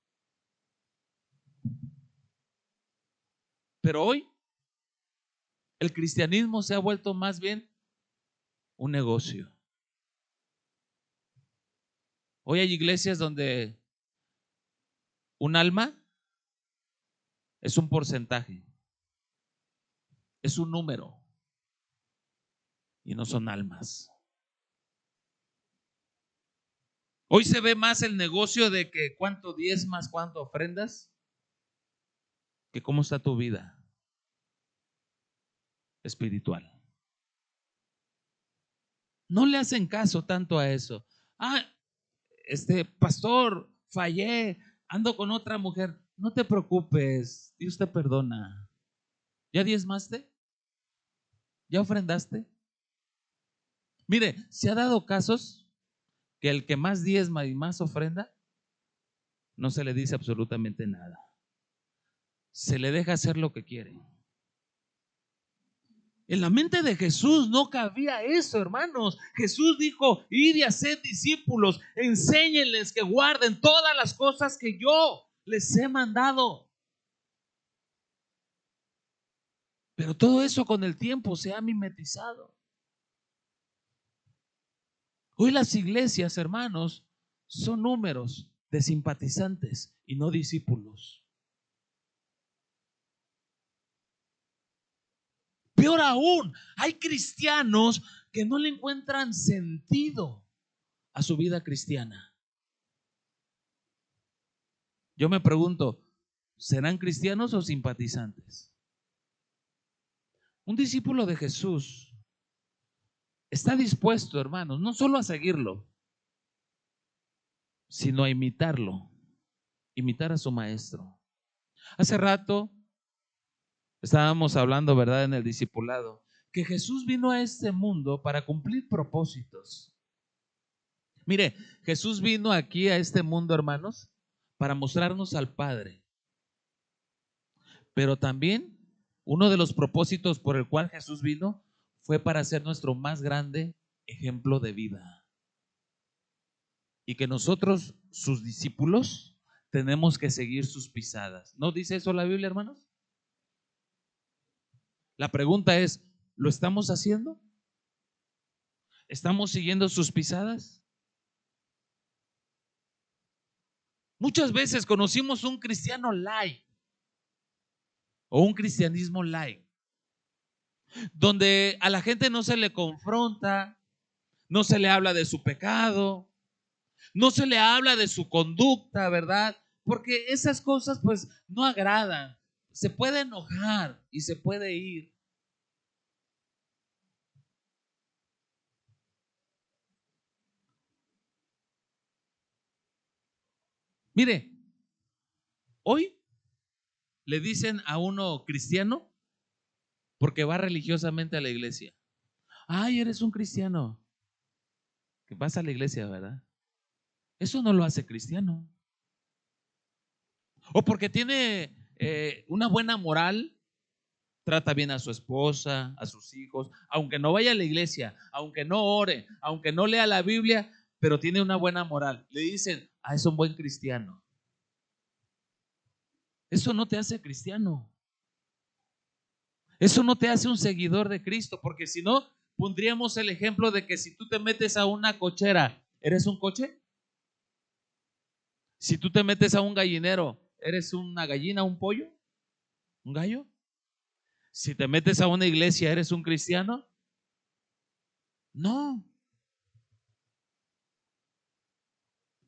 Pero hoy el cristianismo se ha vuelto más bien un negocio. Hoy hay iglesias donde un alma es un porcentaje, es un número y no son almas. Hoy se ve más el negocio de que cuánto diezmas, cuánto ofrendas, que cómo está tu vida espiritual. No le hacen caso tanto a eso. Ah, pastor, fallé, ando con otra mujer. No te preocupes, Dios te perdona. ¿Ya diezmaste? ¿Ya ofrendaste? Mire, se ha dado casos que el que más diezma y más ofrenda, no se le dice absolutamente nada. Se le deja hacer lo que quiere. En la mente de Jesús no cabía eso, hermanos. Jesús dijo: id y haced discípulos, enséñenles que guarden todas las cosas que yo les he mandado. Pero todo eso con el tiempo se ha mimetizado. Hoy las iglesias, hermanos, son números de simpatizantes y no discípulos. Peor aún, hay cristianos que no le encuentran sentido a su vida cristiana. Yo me pregunto, ¿serán cristianos o simpatizantes? Un discípulo de Jesús está dispuesto, hermanos, no solo a seguirlo, sino a imitarlo, imitar a su maestro. Hace rato estábamos hablando, ¿verdad?, en el discipulado, que Jesús vino a este mundo para cumplir propósitos. Mire, Jesús vino aquí a este mundo, hermanos, para mostrarnos al Padre. Pero también uno de los propósitos por el cual Jesús vino fue para ser nuestro más grande ejemplo de vida. Y que nosotros, sus discípulos, tenemos que seguir sus pisadas. ¿No dice eso la Biblia, hermanos? La pregunta es, ¿lo estamos haciendo? ¿Estamos siguiendo sus pisadas? Muchas veces conocimos un cristiano light o un cristianismo light, donde a la gente no se le confronta, no se le habla de su pecado, no se le habla de su conducta, ¿verdad? Porque esas cosas pues no agradan. Se puede enojar y se puede ir. Mire, hoy le dicen a uno cristiano porque va religiosamente a la iglesia: ay, eres un cristiano, que vas a la iglesia, ¿verdad? Eso no lo hace cristiano. O porque tiene una buena moral, trata bien a su esposa, a sus hijos, aunque no vaya a la iglesia, aunque no ore, aunque no lea la Biblia, pero tiene una buena moral. Le dicen: ah, es un buen cristiano. Eso no te hace cristiano. Eso no te hace un seguidor de Cristo, porque si no, pondríamos el ejemplo de que si tú te metes a una cochera, ¿eres un coche? Si tú te metes a un gallinero, ¿eres una gallina, un pollo, un gallo? Si te metes a una iglesia, ¿eres un cristiano? No.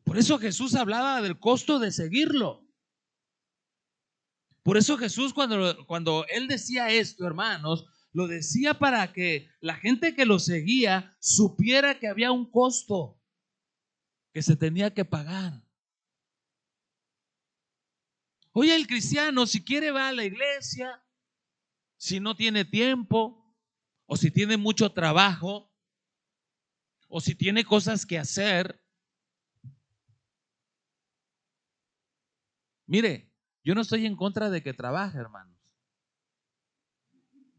Por eso Jesús hablaba del costo de seguirlo. Por eso Jesús cuando él decía esto, hermanos, lo decía para que la gente que lo seguía supiera que había un costo que se tenía que pagar. Oye, el cristiano, si quiere, va a la iglesia, si no tiene tiempo, o si tiene mucho trabajo, o si tiene cosas que hacer. Mire, yo no estoy en contra de que trabaje, hermanos.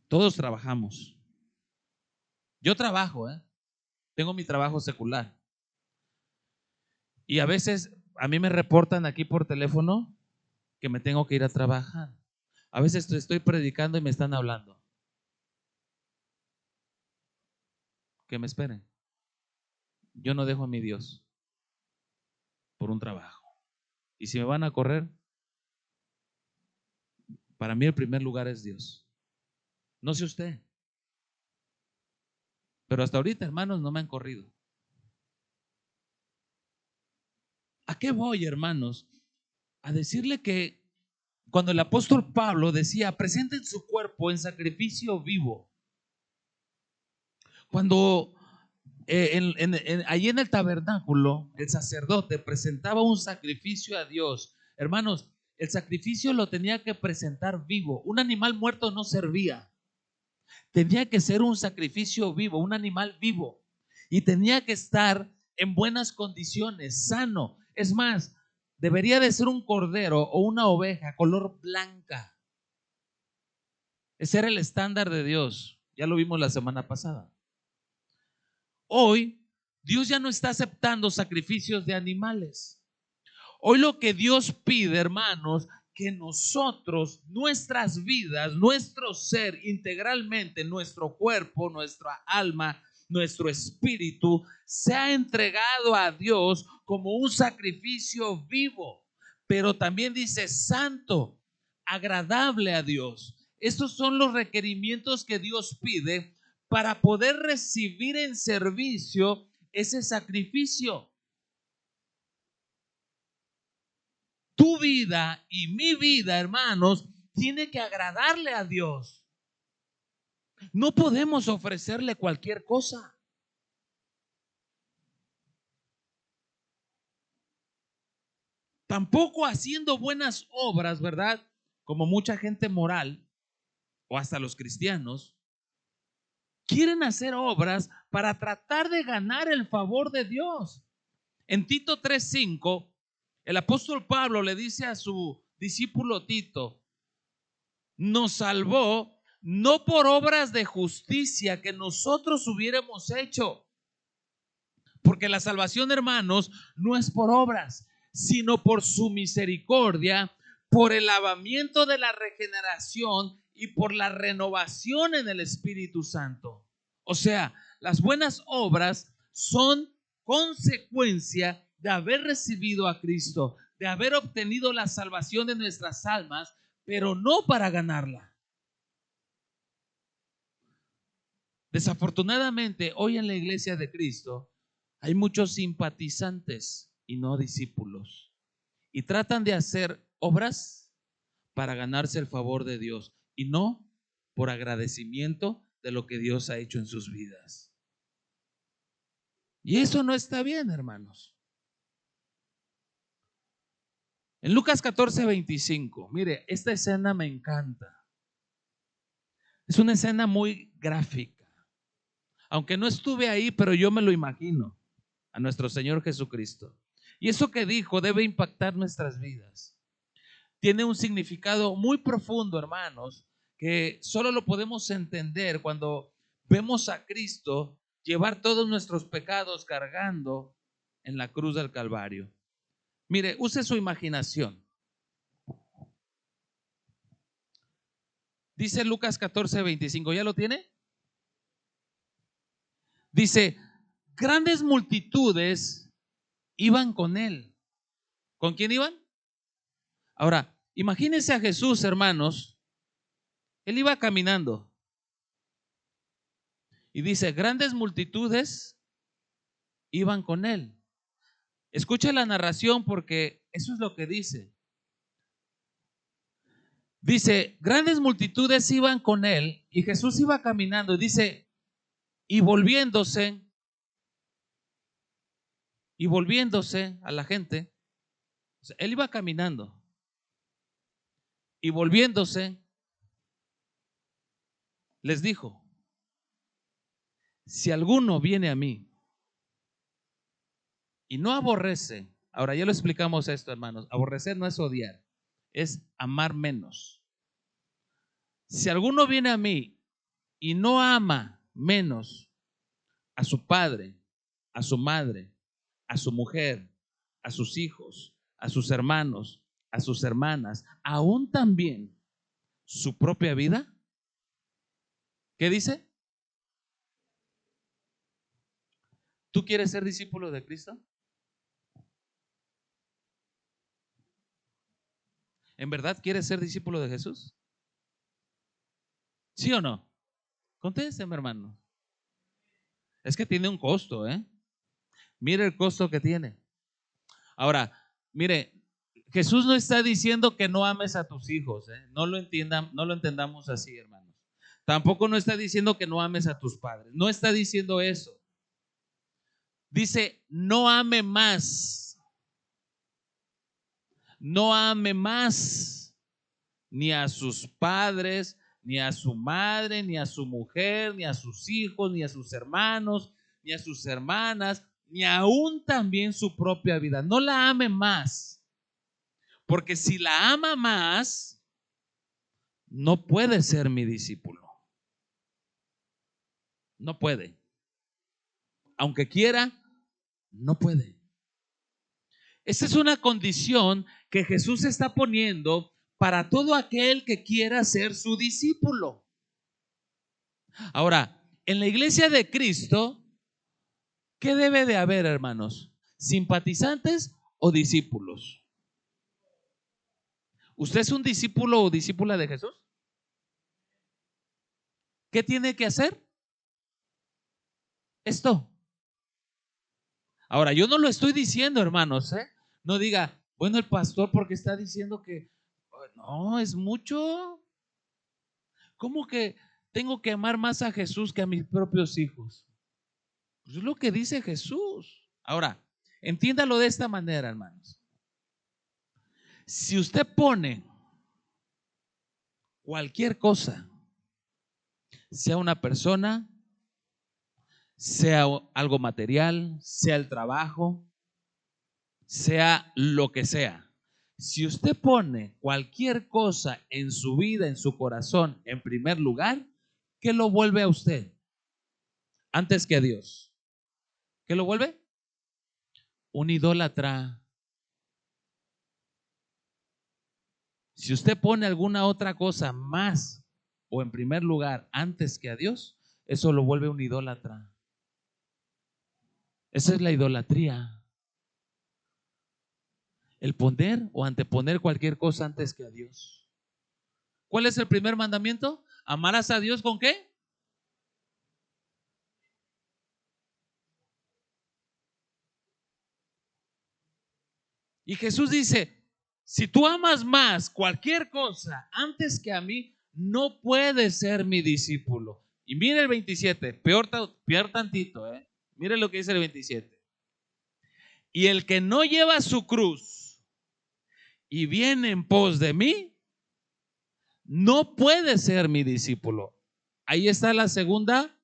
Todos trabajamos. Yo trabajo, tengo mi trabajo secular. Y a veces a mí me reportan aquí por teléfono que me tengo que ir a trabajar. A veces estoy predicando y me están hablando. Que me esperen. Yo no dejo a mi Dios por un trabajo. Y si me van a correr, para mí el primer lugar es Dios. No sé usted, pero hasta ahorita, hermanos, no me han corrido. ¿A qué voy, hermanos? A decirle que cuando el apóstol Pablo decía, presenten su cuerpo en sacrificio vivo. Cuando allí en el tabernáculo el sacerdote presentaba un sacrificio a Dios, hermanos, el sacrificio lo tenía que presentar vivo. Un animal muerto no servía. Tenía que ser un sacrificio vivo, un animal vivo. Y tenía que estar en buenas condiciones, sano. Es más, debería de ser un cordero o una oveja color blanca. Ese era el estándar de Dios. Ya lo vimos la semana pasada. Hoy, Dios ya no está aceptando sacrificios de animales. Hoy lo que Dios pide, hermanos, que nosotros, nuestras vidas, nuestro ser integralmente, nuestro cuerpo, nuestra alma, nuestro espíritu, sea entregado a Dios como un sacrificio vivo, pero también dice santo, agradable a Dios. Estos son los requerimientos que Dios pide para poder recibir en servicio ese sacrificio. Tu vida y mi vida, hermanos, tiene que agradarle a Dios. No podemos ofrecerle cualquier cosa. Tampoco haciendo buenas obras, ¿verdad? Como mucha gente moral, o hasta los cristianos, quieren hacer obras para tratar de ganar el favor de Dios. En Tito 3:5, el apóstol Pablo le dice a su discípulo Tito, nos salvó no por obras de justicia que nosotros hubiéramos hecho, porque la salvación, hermanos, no es por obras, sino por su misericordia, por el lavamiento de la regeneración y por la renovación en el Espíritu Santo. O sea, las buenas obras son consecuencia de haber recibido a Cristo, de haber obtenido la salvación de nuestras almas, pero no para ganarla. Desafortunadamente, hoy en la iglesia de Cristo hay muchos simpatizantes y no discípulos. Y tratan de hacer obras para ganarse el favor de Dios y no por agradecimiento de lo que Dios ha hecho en sus vidas. Y eso no está bien, hermanos. En Lucas 14:25, mire, esta escena me encanta. Es una escena muy gráfica. Aunque no estuve ahí, pero yo me lo imagino a nuestro Señor Jesucristo. Y eso que dijo debe impactar nuestras vidas. Tiene un significado muy profundo, hermanos, que solo lo podemos entender cuando vemos a Cristo llevar todos nuestros pecados cargando en la cruz del Calvario. Mire, use su imaginación. Dice Lucas 14:25, ¿ya lo tiene? Dice, grandes multitudes iban con él. ¿Con quién iban? Ahora, imagínense a Jesús, hermanos. Él iba caminando. Y dice, grandes multitudes iban con él. Escucha la narración porque eso es lo que dice. Dice, grandes multitudes iban con él y Jesús iba caminando. Y dice, y volviéndose a la gente, o sea, él iba caminando y volviéndose, les dijo, si alguno viene a mí y no aborrece, ahora ya lo explicamos esto, hermanos, aborrecer no es odiar, es amar menos. Si alguno viene a mí y no ama menos a su padre, a su madre, a su mujer, a sus hijos, a sus hermanos, a sus hermanas, aún también su propia vida, ¿qué dice? ¿Tú quieres ser discípulo de Cristo? ¿En verdad quieres ser discípulo de Jesús? ¿Sí o no? Contésteme, hermano. Es que tiene un costo, ¿eh? Mire el costo que tiene. Ahora, mire, Jesús no está diciendo que no ames a tus hijos, ¿eh? No lo entiendan, no lo entendamos así, hermanos. Tampoco no está diciendo que no ames a tus padres. No está diciendo eso. Dice, no ame más. No ame más ni a sus padres, ni a su madre, ni a su mujer, ni a sus hijos, ni a sus hermanos, ni a sus hermanas, ni aún también su propia vida. No la ame más. Porque si la ama más, no puede ser mi discípulo. No puede. Aunque quiera, no puede. Esa es una condición que Jesús está poniendo para todo aquel que quiera ser su discípulo. Ahora, en la iglesia de Cristo, ¿qué debe de haber, hermanos? ¿Simpatizantes o discípulos? ¿Usted es un discípulo o discípula de Jesús? ¿Qué tiene que hacer? Esto. Ahora, yo no lo estoy diciendo, hermanos, ¿eh? No diga, bueno, el pastor porque está diciendo que no, es mucho. ¿Cómo que tengo que amar más a Jesús que a mis propios hijos? Pues es lo que dice Jesús. Ahora, entiéndalo de esta manera, hermanos. Si usted pone cualquier cosa, sea una persona, sea algo material, sea el trabajo, sea lo que sea, si usted pone cualquier cosa en su vida, en su corazón, en primer lugar, ¿qué lo vuelve a usted? Antes que a Dios. ¿Qué lo vuelve? Un idólatra. Si usted pone alguna otra cosa más o en primer lugar antes que a Dios, eso lo vuelve un idólatra. Esa es la idolatría. El poner o anteponer cualquier cosa antes que a Dios. ¿Cuál es el primer mandamiento? ¿Amarás a Dios con qué? Y Jesús dice, si tú amas más cualquier cosa antes que a mí, no puedes ser mi discípulo. Y mire el 27, peor tantito, ¿eh? Mire lo que dice el 27. Y el que no lleva su cruz y viene en pos de mí, no puede ser mi discípulo. Ahí está la segunda.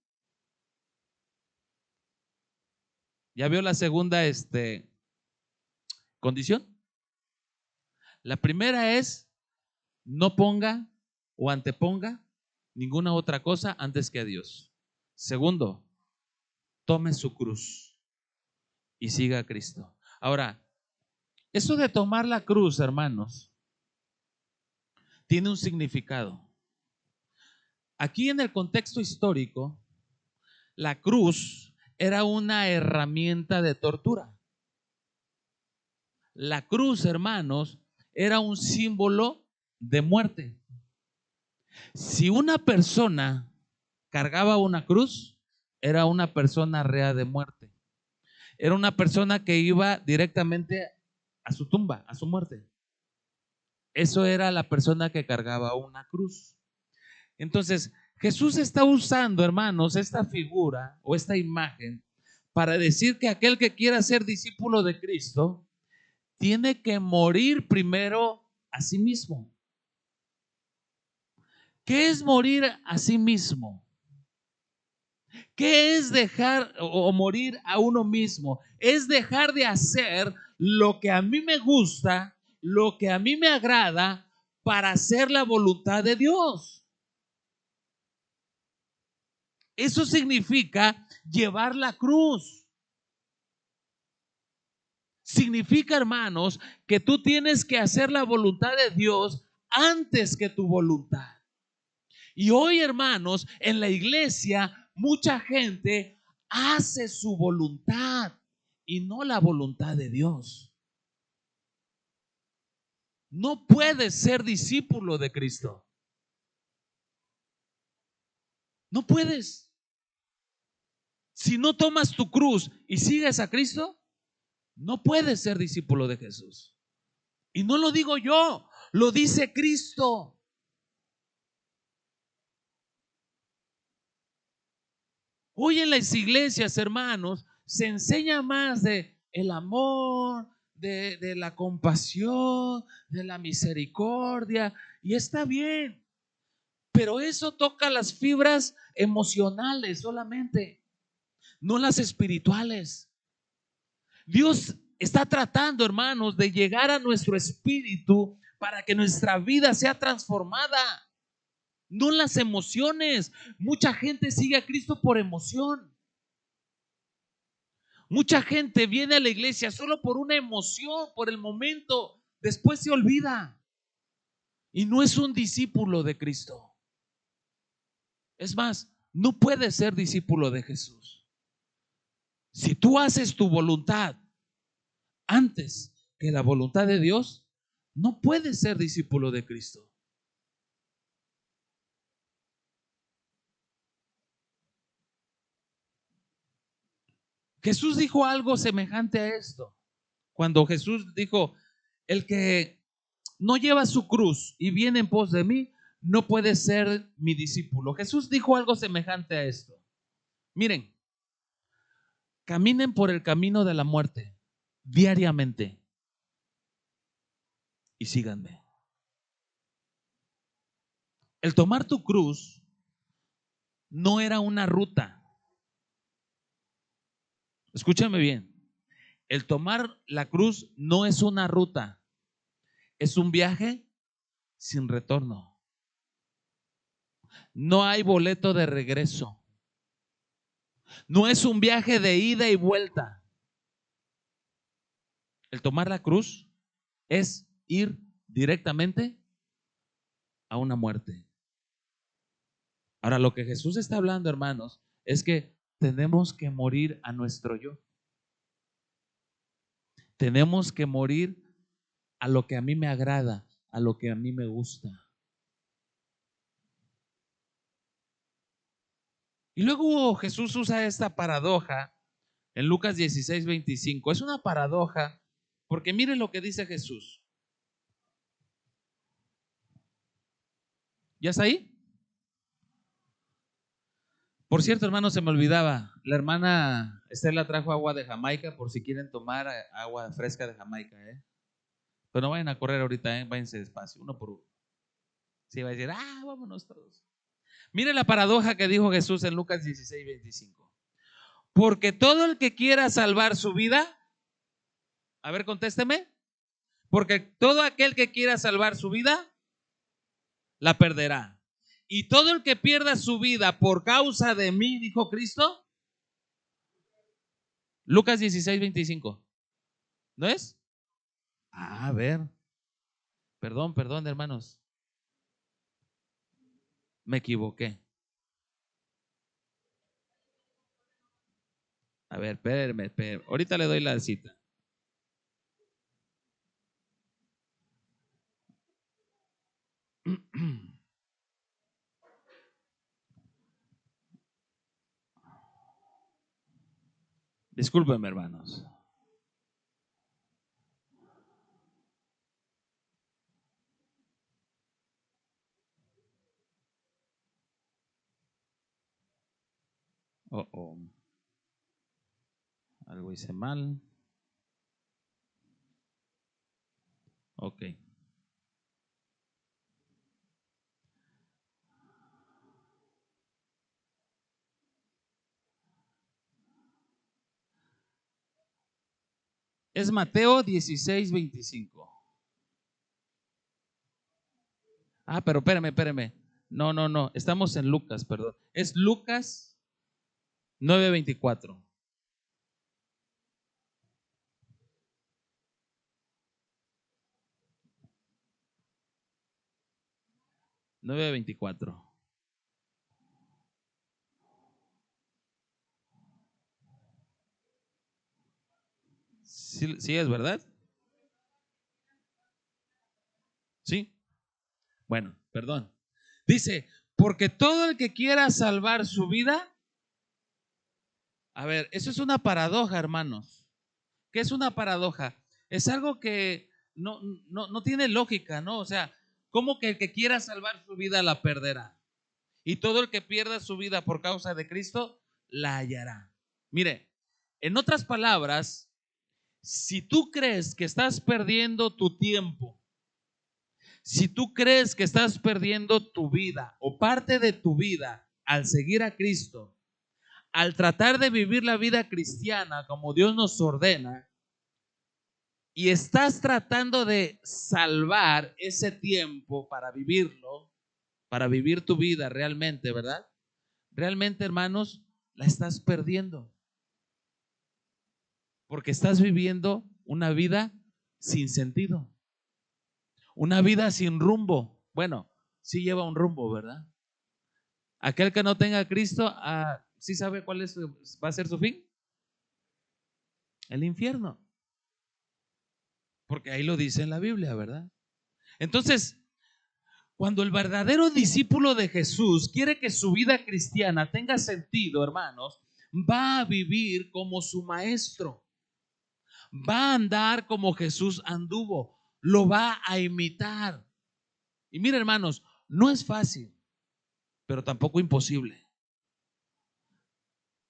¿Ya vio la segunda condición? La primera es no ponga o anteponga ninguna otra cosa antes que a Dios. Segundo, tome su cruz y siga a Cristo. Ahora, eso de tomar la cruz, hermanos, tiene un significado. Aquí en el contexto histórico, la cruz era una herramienta de tortura. La cruz, hermanos, era un símbolo de muerte. Si una persona cargaba una cruz, era una persona rea de muerte. Era una persona que iba directamente a su tumba, a su muerte. Eso era la persona que cargaba una cruz. Entonces, Jesús está usando, hermanos, esta figura o esta imagen para decir que aquel que quiera ser discípulo de Cristo tiene que morir primero a sí mismo. ¿Qué es morir a sí mismo? ¿Qué es dejar o morir a uno mismo? Es dejar de hacer lo que a mí me gusta, lo que a mí me agrada, para hacer la voluntad de Dios. Eso significa llevar la cruz. Significa, hermanos, que tú tienes que hacer la voluntad de Dios antes que tu voluntad. Y hoy, hermanos, en la iglesia, mucha gente hace su voluntad y no la voluntad de Dios. No puedes ser discípulo de Cristo. No puedes. Si no tomas tu cruz y sigues a Cristo, no puedes ser discípulo de Jesús. Y no lo digo yo, lo dice Cristo. Hoy en las iglesias, hermanos, se enseña más de el amor, de la compasión, de la misericordia, y está bien, pero eso toca las fibras emocionales solamente, no las espirituales. Dios está tratando, hermanos, de llegar a nuestro espíritu para que nuestra vida sea transformada, no las emociones. Mucha gente sigue a Cristo por emoción. Mucha gente viene a la iglesia solo por una emoción, por el momento, después se olvida y no es un discípulo de Cristo. Es más, no puedes ser discípulo de Jesús si tú haces tu voluntad antes que la voluntad de Dios. No puedes ser discípulo de Cristo. Jesús dijo algo semejante a esto. Cuando Jesús dijo, el que no lleva su cruz y viene en pos de mí, no puede ser mi discípulo. Jesús dijo algo semejante a esto. Miren, caminen por el camino de la muerte diariamente y síganme. El tomar tu cruz no era una ruta. Escúchame bien. El tomar la cruz no es una ruta, es un viaje sin retorno. No hay boleto de regreso. No es un viaje de ida y vuelta. El tomar la cruz es ir directamente a una muerte. Ahora, lo que Jesús está hablando, hermanos, es que tenemos que morir a nuestro yo. Tenemos que morir a lo que a mí me agrada, a lo que a mí me gusta. Y luego Jesús usa esta paradoja en Lucas 16:25. Es una paradoja porque mire lo que dice Jesús. ¿Ya está ahí? Por cierto, hermano, se me olvidaba. La hermana Estela trajo agua de Jamaica por si quieren tomar agua fresca de Jamaica, ¿eh? Pero no vayan a correr ahorita, ¿eh? Váyanse despacio, uno por uno. Sí, va a decir, vámonos todos. Mire la paradoja que dijo Jesús en Lucas 16:25. Porque todo el que quiera salvar su vida, a ver, contésteme. Porque todo aquel que quiera salvar su vida, la perderá. Y todo el que pierda su vida por causa de mí, dijo Cristo. Lucas 16:25. ¿No es? A ver. Perdón, hermanos. Me equivoqué. A ver, espérenme. Ahorita le doy la cita. Discúlpenme, hermanos. Oh. Algo hice mal. Ok. Es Mateo 16:25. Pero espérame. No. Estamos en Lucas, perdón. Es Lucas 9:24. 9:24. Sí es verdad. Sí. Bueno, perdón. Dice, porque todo el que quiera salvar su vida. A ver, eso es una paradoja, hermanos. ¿Qué es una paradoja? Es algo que no, no tiene lógica, ¿no? O sea, ¿cómo que el que quiera salvar su vida la perderá? Y todo el que pierda su vida por causa de Cristo la hallará. Mire, en otras palabras, si tú crees que estás perdiendo tu tiempo, si tú crees que estás perdiendo tu vida o parte de tu vida al seguir a Cristo, al tratar de vivir la vida cristiana como Dios nos ordena, y estás tratando de salvar ese tiempo para vivirlo, para vivir tu vida realmente, ¿verdad? Realmente, hermanos, la estás perdiendo. Porque estás viviendo una vida sin sentido, una vida sin rumbo. Bueno, sí lleva un rumbo, ¿verdad? Aquel que no tenga a Cristo, ¿sí sabe cuál va a ser su fin? El infierno. Porque ahí lo dice en la Biblia, ¿verdad? Entonces, cuando el verdadero discípulo de Jesús quiere que su vida cristiana tenga sentido, hermanos, va a vivir como su maestro. Va a andar como Jesús anduvo. Lo va a imitar. Y mira, hermanos, no es fácil, pero tampoco imposible.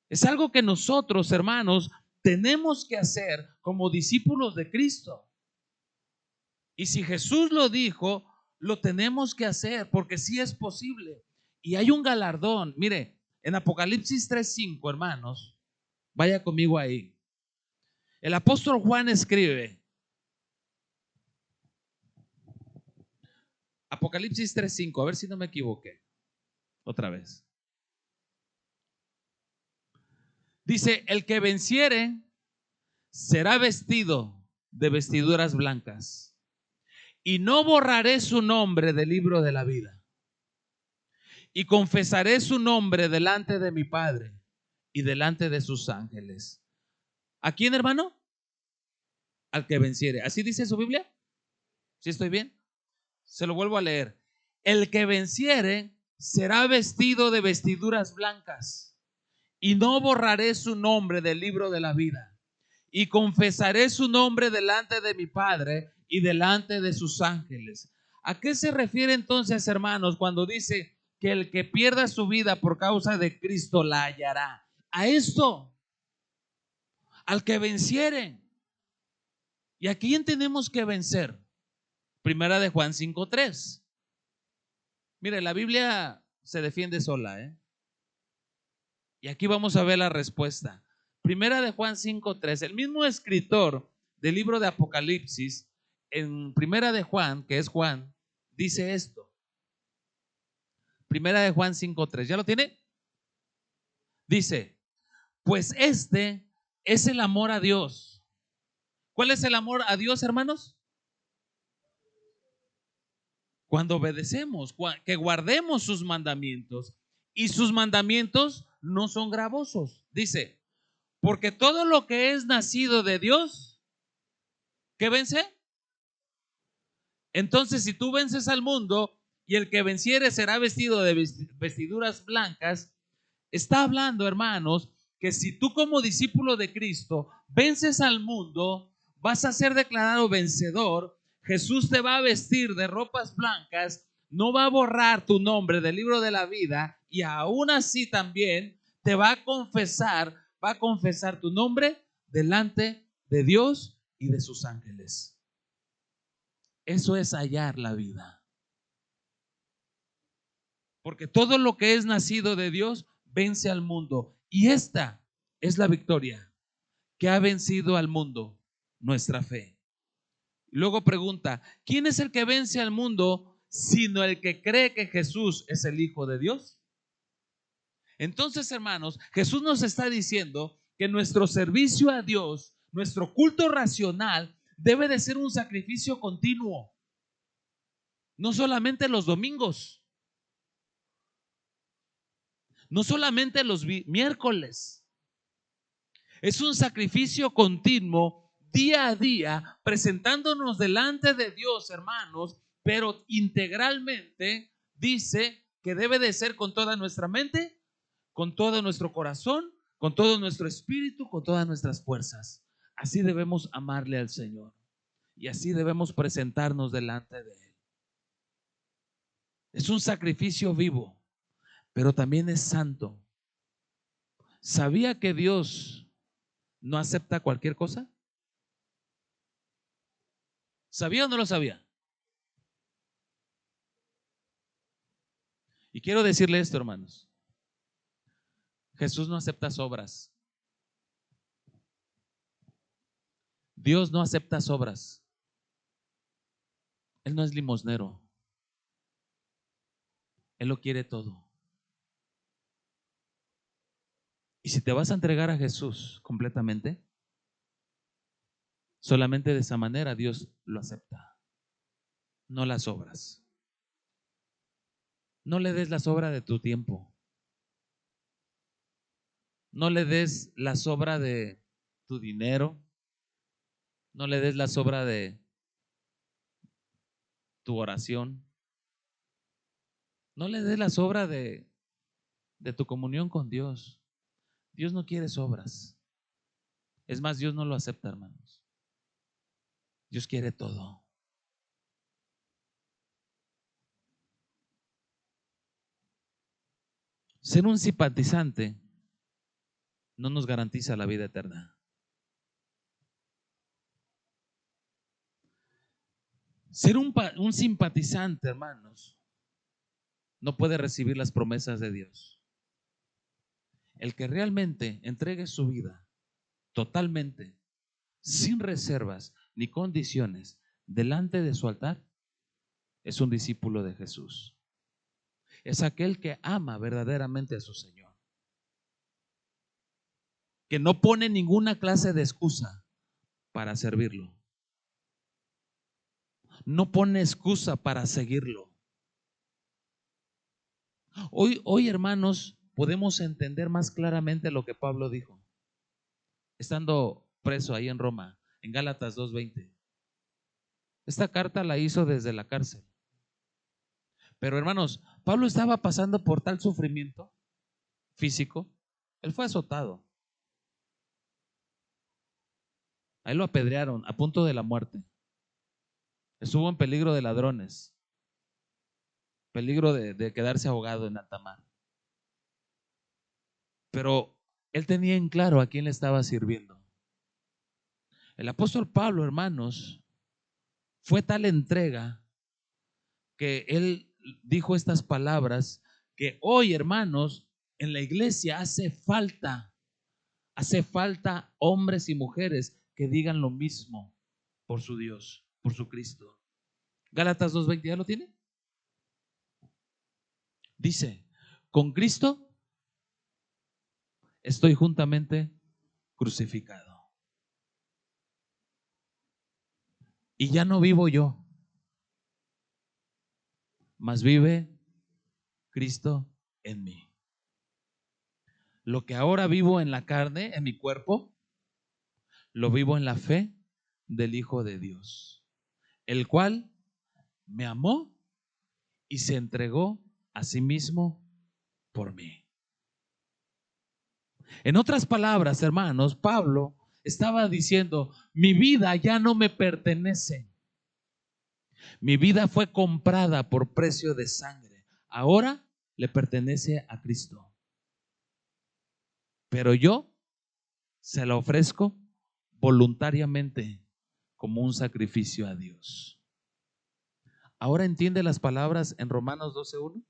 Es algo que nosotros, hermanos, tenemos que hacer como discípulos de Cristo. Y si Jesús lo dijo, lo tenemos que hacer porque sí es posible. Y hay un galardón. Mire, en Apocalipsis 3:5, hermanos, vaya conmigo ahí. El apóstol Juan escribe, Apocalipsis 3:5, a ver si no me equivoqué. Otra vez. Dice, el que venciere será vestido de vestiduras blancas, y no borraré su nombre del libro de la vida, y confesaré su nombre delante de mi Padre y delante de sus ángeles. ¿A quién, hermano? Al que venciere. ¿Así dice su Biblia? ¿Sí estoy bien? Se lo vuelvo a leer. El que venciere será vestido de vestiduras blancas, y no borraré su nombre del libro de la vida, y confesaré su nombre delante de mi Padre y delante de sus ángeles. ¿A qué se refiere entonces, hermanos, cuando dice que el que pierda su vida por causa de Cristo la hallará? A esto, al que venciere. ¿Y a quién tenemos que vencer? Primera de Juan 5:3. Mire, la Biblia se defiende sola, ¿eh? Y aquí vamos a ver la respuesta. Primera de Juan 5:3. El mismo escritor del libro de Apocalipsis, en Primera de Juan, que es Juan, dice esto. Primera de Juan 5:3. ¿Ya lo tiene? Dice, pues este es el amor a Dios. ¿Cuál es el amor a Dios, hermanos? Cuando obedecemos, que guardemos sus mandamientos. Y sus mandamientos no son gravosos. Dice, porque todo lo que es nacido de Dios, ¿qué vence? Entonces, si tú vences al mundo y el que venciere será vestido de vestiduras blancas, está hablando, hermanos, que si tú como discípulo de Cristo vences al mundo, vas a ser declarado vencedor. Jesús te va a vestir de ropas blancas, no va a borrar tu nombre del libro de la vida y aún así también te va a confesar tu nombre delante de Dios y de sus ángeles. Eso es hallar la vida. Porque todo lo que es nacido de Dios vence al mundo. Y esta es la victoria que ha vencido al mundo, nuestra fe. Luego pregunta, ¿quién es el que vence al mundo sino el que cree que Jesús es el Hijo de Dios? Entonces, hermanos, Jesús nos está diciendo que nuestro servicio a Dios, nuestro culto racional, debe de ser un sacrificio continuo. No solamente los domingos, no solamente los miércoles. Es un sacrificio continuo, día a día, presentándonos delante de Dios, hermanos, pero integralmente dice que debe de ser con toda nuestra mente, con todo nuestro corazón, con todo nuestro espíritu, con todas nuestras fuerzas. Así debemos amarle al Señor. Y así debemos presentarnos delante de Él. Es un sacrificio vivo, pero también es santo. ¿Sabía que Dios no acepta cualquier cosa? ¿Sabía o no lo sabía? Y quiero decirle esto, hermanos. Jesús no acepta sobras. Dios no acepta sobras. Él no es limosnero. Él lo quiere todo. Y si te vas a entregar a Jesús completamente, solamente de esa manera Dios lo acepta. No las obras. No le des la sobra de tu tiempo. No le des la sobra de tu dinero. No le des la sobra de tu oración. No le des la sobra de tu comunión con Dios. Dios no quiere sobras. Es más, Dios no lo acepta, hermanos. Dios quiere todo. Ser un simpatizante no nos garantiza la vida eterna. Ser un simpatizante, hermanos, no puede recibir las promesas de Dios. El que realmente entregue su vida totalmente, sin reservas ni condiciones, delante de su altar, es un discípulo de Jesús. Es aquel que ama verdaderamente a su Señor, que no pone ninguna clase de excusa para servirlo. No pone excusa para seguirlo. Hoy, hermanos, podemos entender más claramente lo que Pablo dijo, estando preso ahí en Roma, en Gálatas 2:20. Esta carta la hizo desde la cárcel. Pero hermanos, Pablo estaba pasando por tal sufrimiento físico. Él fue azotado. A él lo apedrearon a punto de la muerte. Estuvo en peligro de ladrones, peligro de quedarse ahogado en alta mar. Pero él tenía en claro a quién le estaba sirviendo. El apóstol Pablo, hermanos, fue tal entrega que él dijo estas palabras que hoy, hermanos, en la iglesia hace falta hombres y mujeres que digan lo mismo por su Dios, por su Cristo. Gálatas 2:20, ¿ya lo tiene? Dice, con Cristo estoy juntamente crucificado. Y ya no vivo yo, mas vive Cristo en mí. Lo que ahora vivo en la carne, en mi cuerpo, lo vivo en la fe del Hijo de Dios, el cual me amó y se entregó a sí mismo por mí. En otras palabras, hermanos, Pablo estaba diciendo, mi vida ya no me pertenece. Mi vida fue comprada por precio de sangre. Ahora le pertenece a Cristo. Pero yo se la ofrezco voluntariamente como un sacrificio a Dios. ¿Ahora entiende las palabras en Romanos 12:1?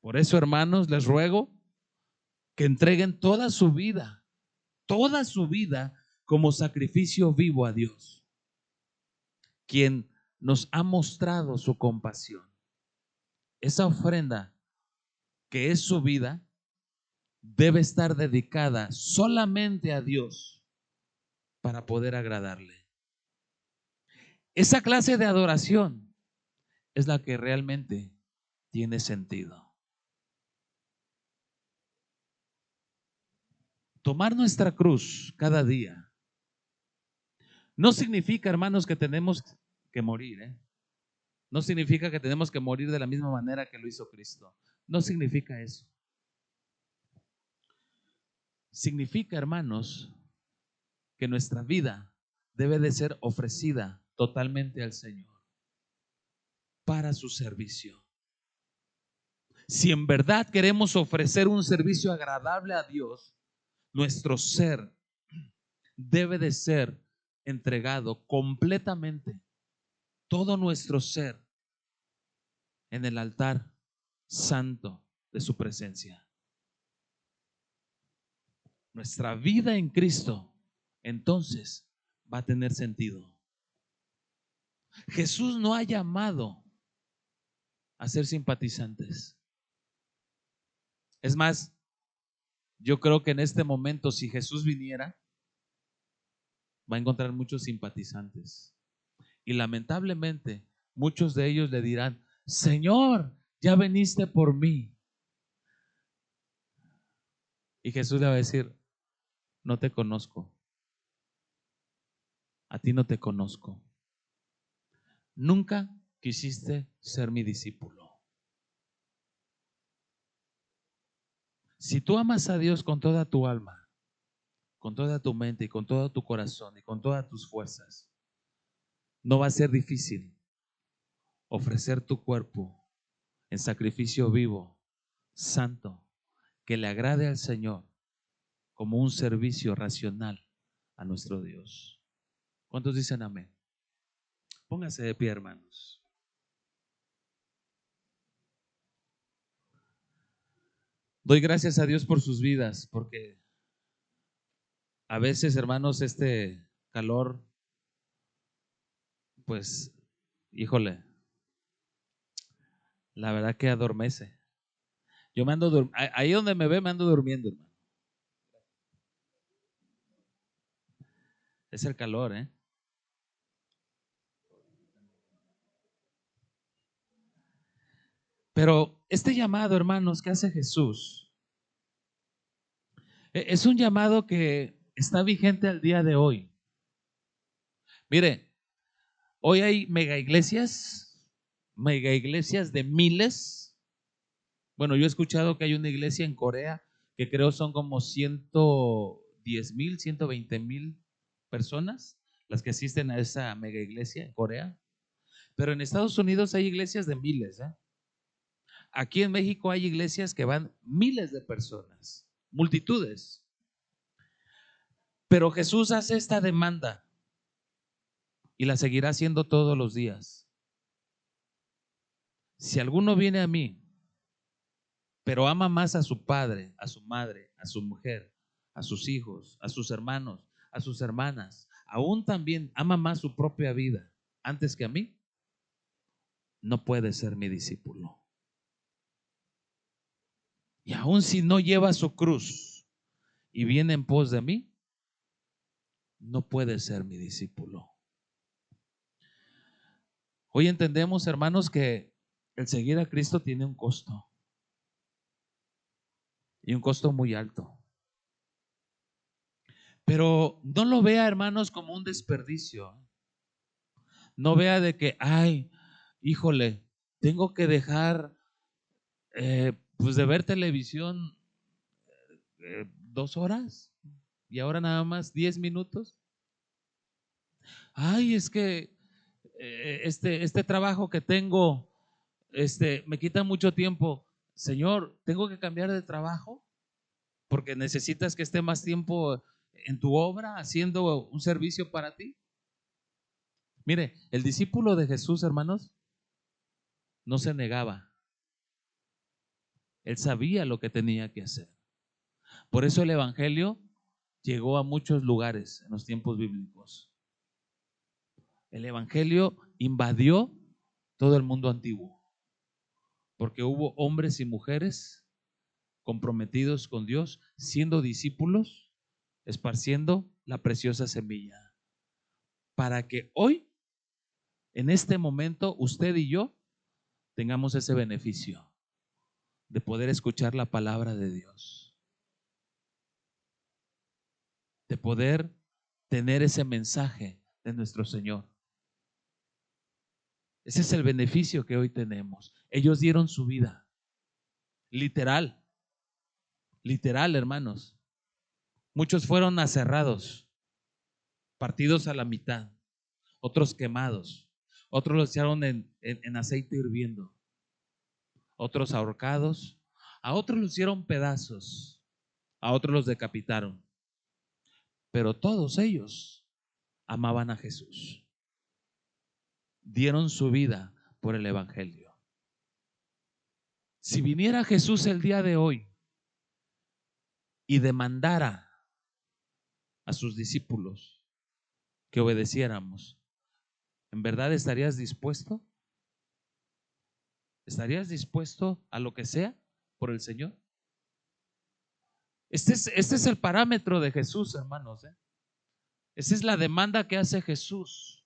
Por eso, hermanos, les ruego que entreguen toda su vida como sacrificio vivo a Dios, quien nos ha mostrado su compasión. Esa ofrenda que es su vida debe estar dedicada solamente a Dios para poder agradarle. Esa clase de adoración es la que realmente tiene sentido. Tomar nuestra cruz cada día no significa, hermanos, que tenemos que morir, ¿eh? No significa que tenemos que morir de la misma manera que lo hizo Cristo. No significa eso. significa, hermanos, que nuestra vida debe de ser ofrecida totalmente al Señor para su servicio. Si en verdad queremos ofrecer un servicio agradable a Dios, nuestro ser debe de ser entregado completamente, todo nuestro ser, en el altar santo de su presencia. Nuestra vida en Cristo entonces va a tener sentido. Jesús no ha llamado a ser simpatizantes. Es más, yo creo que en este momento, si Jesús viniera, va a encontrar muchos simpatizantes. Y lamentablemente, muchos de ellos le dirán: Señor, ya veniste por mí. Y Jesús le va a decir: no te conozco. A ti no te conozco. Nunca quisiste ser mi discípulo. Si tú amas a Dios con toda tu alma, con toda tu mente y con todo tu corazón y con todas tus fuerzas, no va a ser difícil ofrecer tu cuerpo en sacrificio vivo, santo, que le agrade al Señor, como un servicio racional a nuestro Dios. ¿Cuántos dicen amén? Póngase de pie, hermanos. Doy gracias a Dios por sus vidas, porque a veces, hermanos, este calor, pues, híjole, la verdad que adormece. Yo me ando, ahí donde me ve, me ando durmiendo, hermano. Es el calor, ¿eh? Pero este llamado, hermanos, que hace Jesús, es un llamado que está vigente al día de hoy. Mire, hoy hay mega iglesias de miles. Bueno, yo he escuchado que hay una iglesia en Corea que creo son como 110,000, 120,000 personas las que asisten a esa mega iglesia en Corea. Pero en Estados Unidos hay iglesias de miles, ¿eh? Aquí en México hay iglesias que van miles de personas, multitudes. Pero Jesús hace esta demanda y la seguirá haciendo todos los días. Si alguno viene a mí, pero ama más a su padre, a su madre, a su mujer, a sus hijos, a sus hermanos, a sus hermanas, aún también ama más su propia vida antes que a mí, no puede ser mi discípulo. Y aún si no lleva su cruz y viene en pos de mí, no puede ser mi discípulo. Hoy entendemos, hermanos, que el seguir a Cristo tiene un costo, y un costo muy alto. Pero no lo vea, hermanos, como un desperdicio. No vea de que, ay, híjole, tengo que dejar pues de ver televisión 2 horas y ahora nada más 10 minutos. Ay, es que este trabajo que tengo me quita mucho tiempo. Señor, ¿tengo que cambiar de trabajo? Porque necesitas que esté más tiempo en tu obra haciendo un servicio para ti. Mire, el discípulo de Jesús, hermanos, no se negaba. Él sabía lo que tenía que hacer. Por eso el evangelio llegó a muchos lugares en los tiempos bíblicos. El evangelio invadió todo el mundo antiguo, porque hubo hombres y mujeres comprometidos con Dios, siendo discípulos, esparciendo la preciosa semilla, para que hoy, en este momento, usted y yo tengamos ese beneficio de poder escuchar la palabra de Dios, de poder tener ese mensaje de nuestro Señor. Ese es el beneficio que hoy tenemos. Ellos dieron su vida, literal, literal, hermanos. Muchos fueron aserrados, partidos a la mitad, otros quemados, otros los echaron en aceite hirviendo, otros ahorcados, a otros los hicieron pedazos, a otros los decapitaron, pero todos ellos amaban a Jesús, dieron su vida por el Evangelio. Si viniera Jesús el día de hoy y demandara a sus discípulos que obedeciéramos, ¿en verdad estarías dispuesto? ¿Estarías dispuesto a lo que sea por el Señor? Este es el parámetro de Jesús, hermanos. Esa es la demanda que hace Jesús.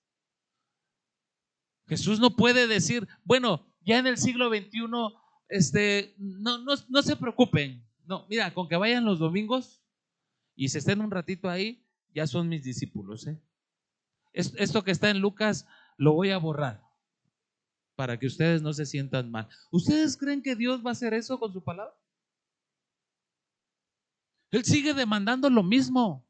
Jesús no puede decir, bueno, ya en el siglo XXI, no se preocupen. No, mira, con que vayan los domingos y se estén un ratito ahí, ya son mis discípulos. Esto que está en Lucas lo voy a borrar para que ustedes no se sientan mal. ¿Ustedes creen que Dios va a hacer eso con su palabra? Él sigue demandando lo mismo.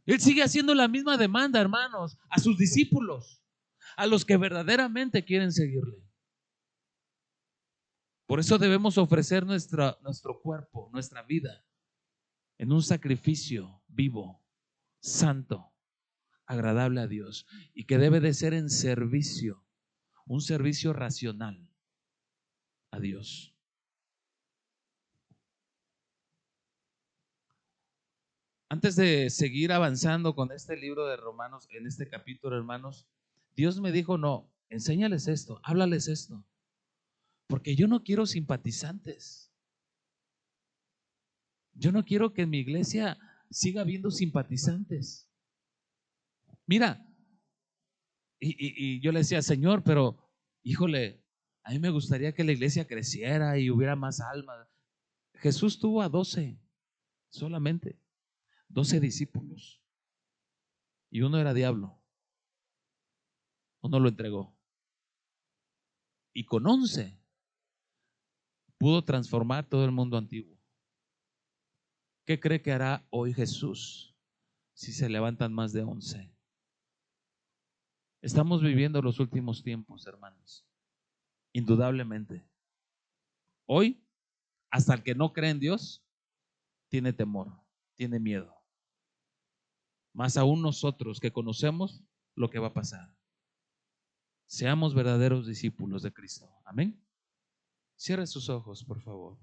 Él sigue haciendo la misma demanda, hermanos, a sus discípulos, a los que verdaderamente quieren seguirle. Por eso debemos ofrecer nuestro cuerpo, nuestra vida, en un sacrificio vivo, santo, agradable a Dios, y que debe de ser en servicio, un servicio racional a Dios. Antes de seguir avanzando con este libro de Romanos, en este capítulo, hermanos, Dios me dijo, no, enséñales esto, háblales esto, porque yo no quiero simpatizantes. Yo no quiero que en mi iglesia siga habiendo simpatizantes. Mira, y yo le decía, Señor, pero híjole, a mí me gustaría que la iglesia creciera y hubiera más almas. Jesús tuvo a 12 solamente, 12 discípulos, y uno era diablo, uno lo entregó. Y con 11 pudo transformar todo el mundo antiguo. ¿Qué cree que hará hoy Jesús si se levantan más de 11? Estamos viviendo los últimos tiempos, hermanos, indudablemente. Hoy, hasta el que no cree en Dios, tiene temor, tiene miedo. Más aún nosotros que conocemos lo que va a pasar. Seamos verdaderos discípulos de Cristo. Amén. Cierre sus ojos, por favor.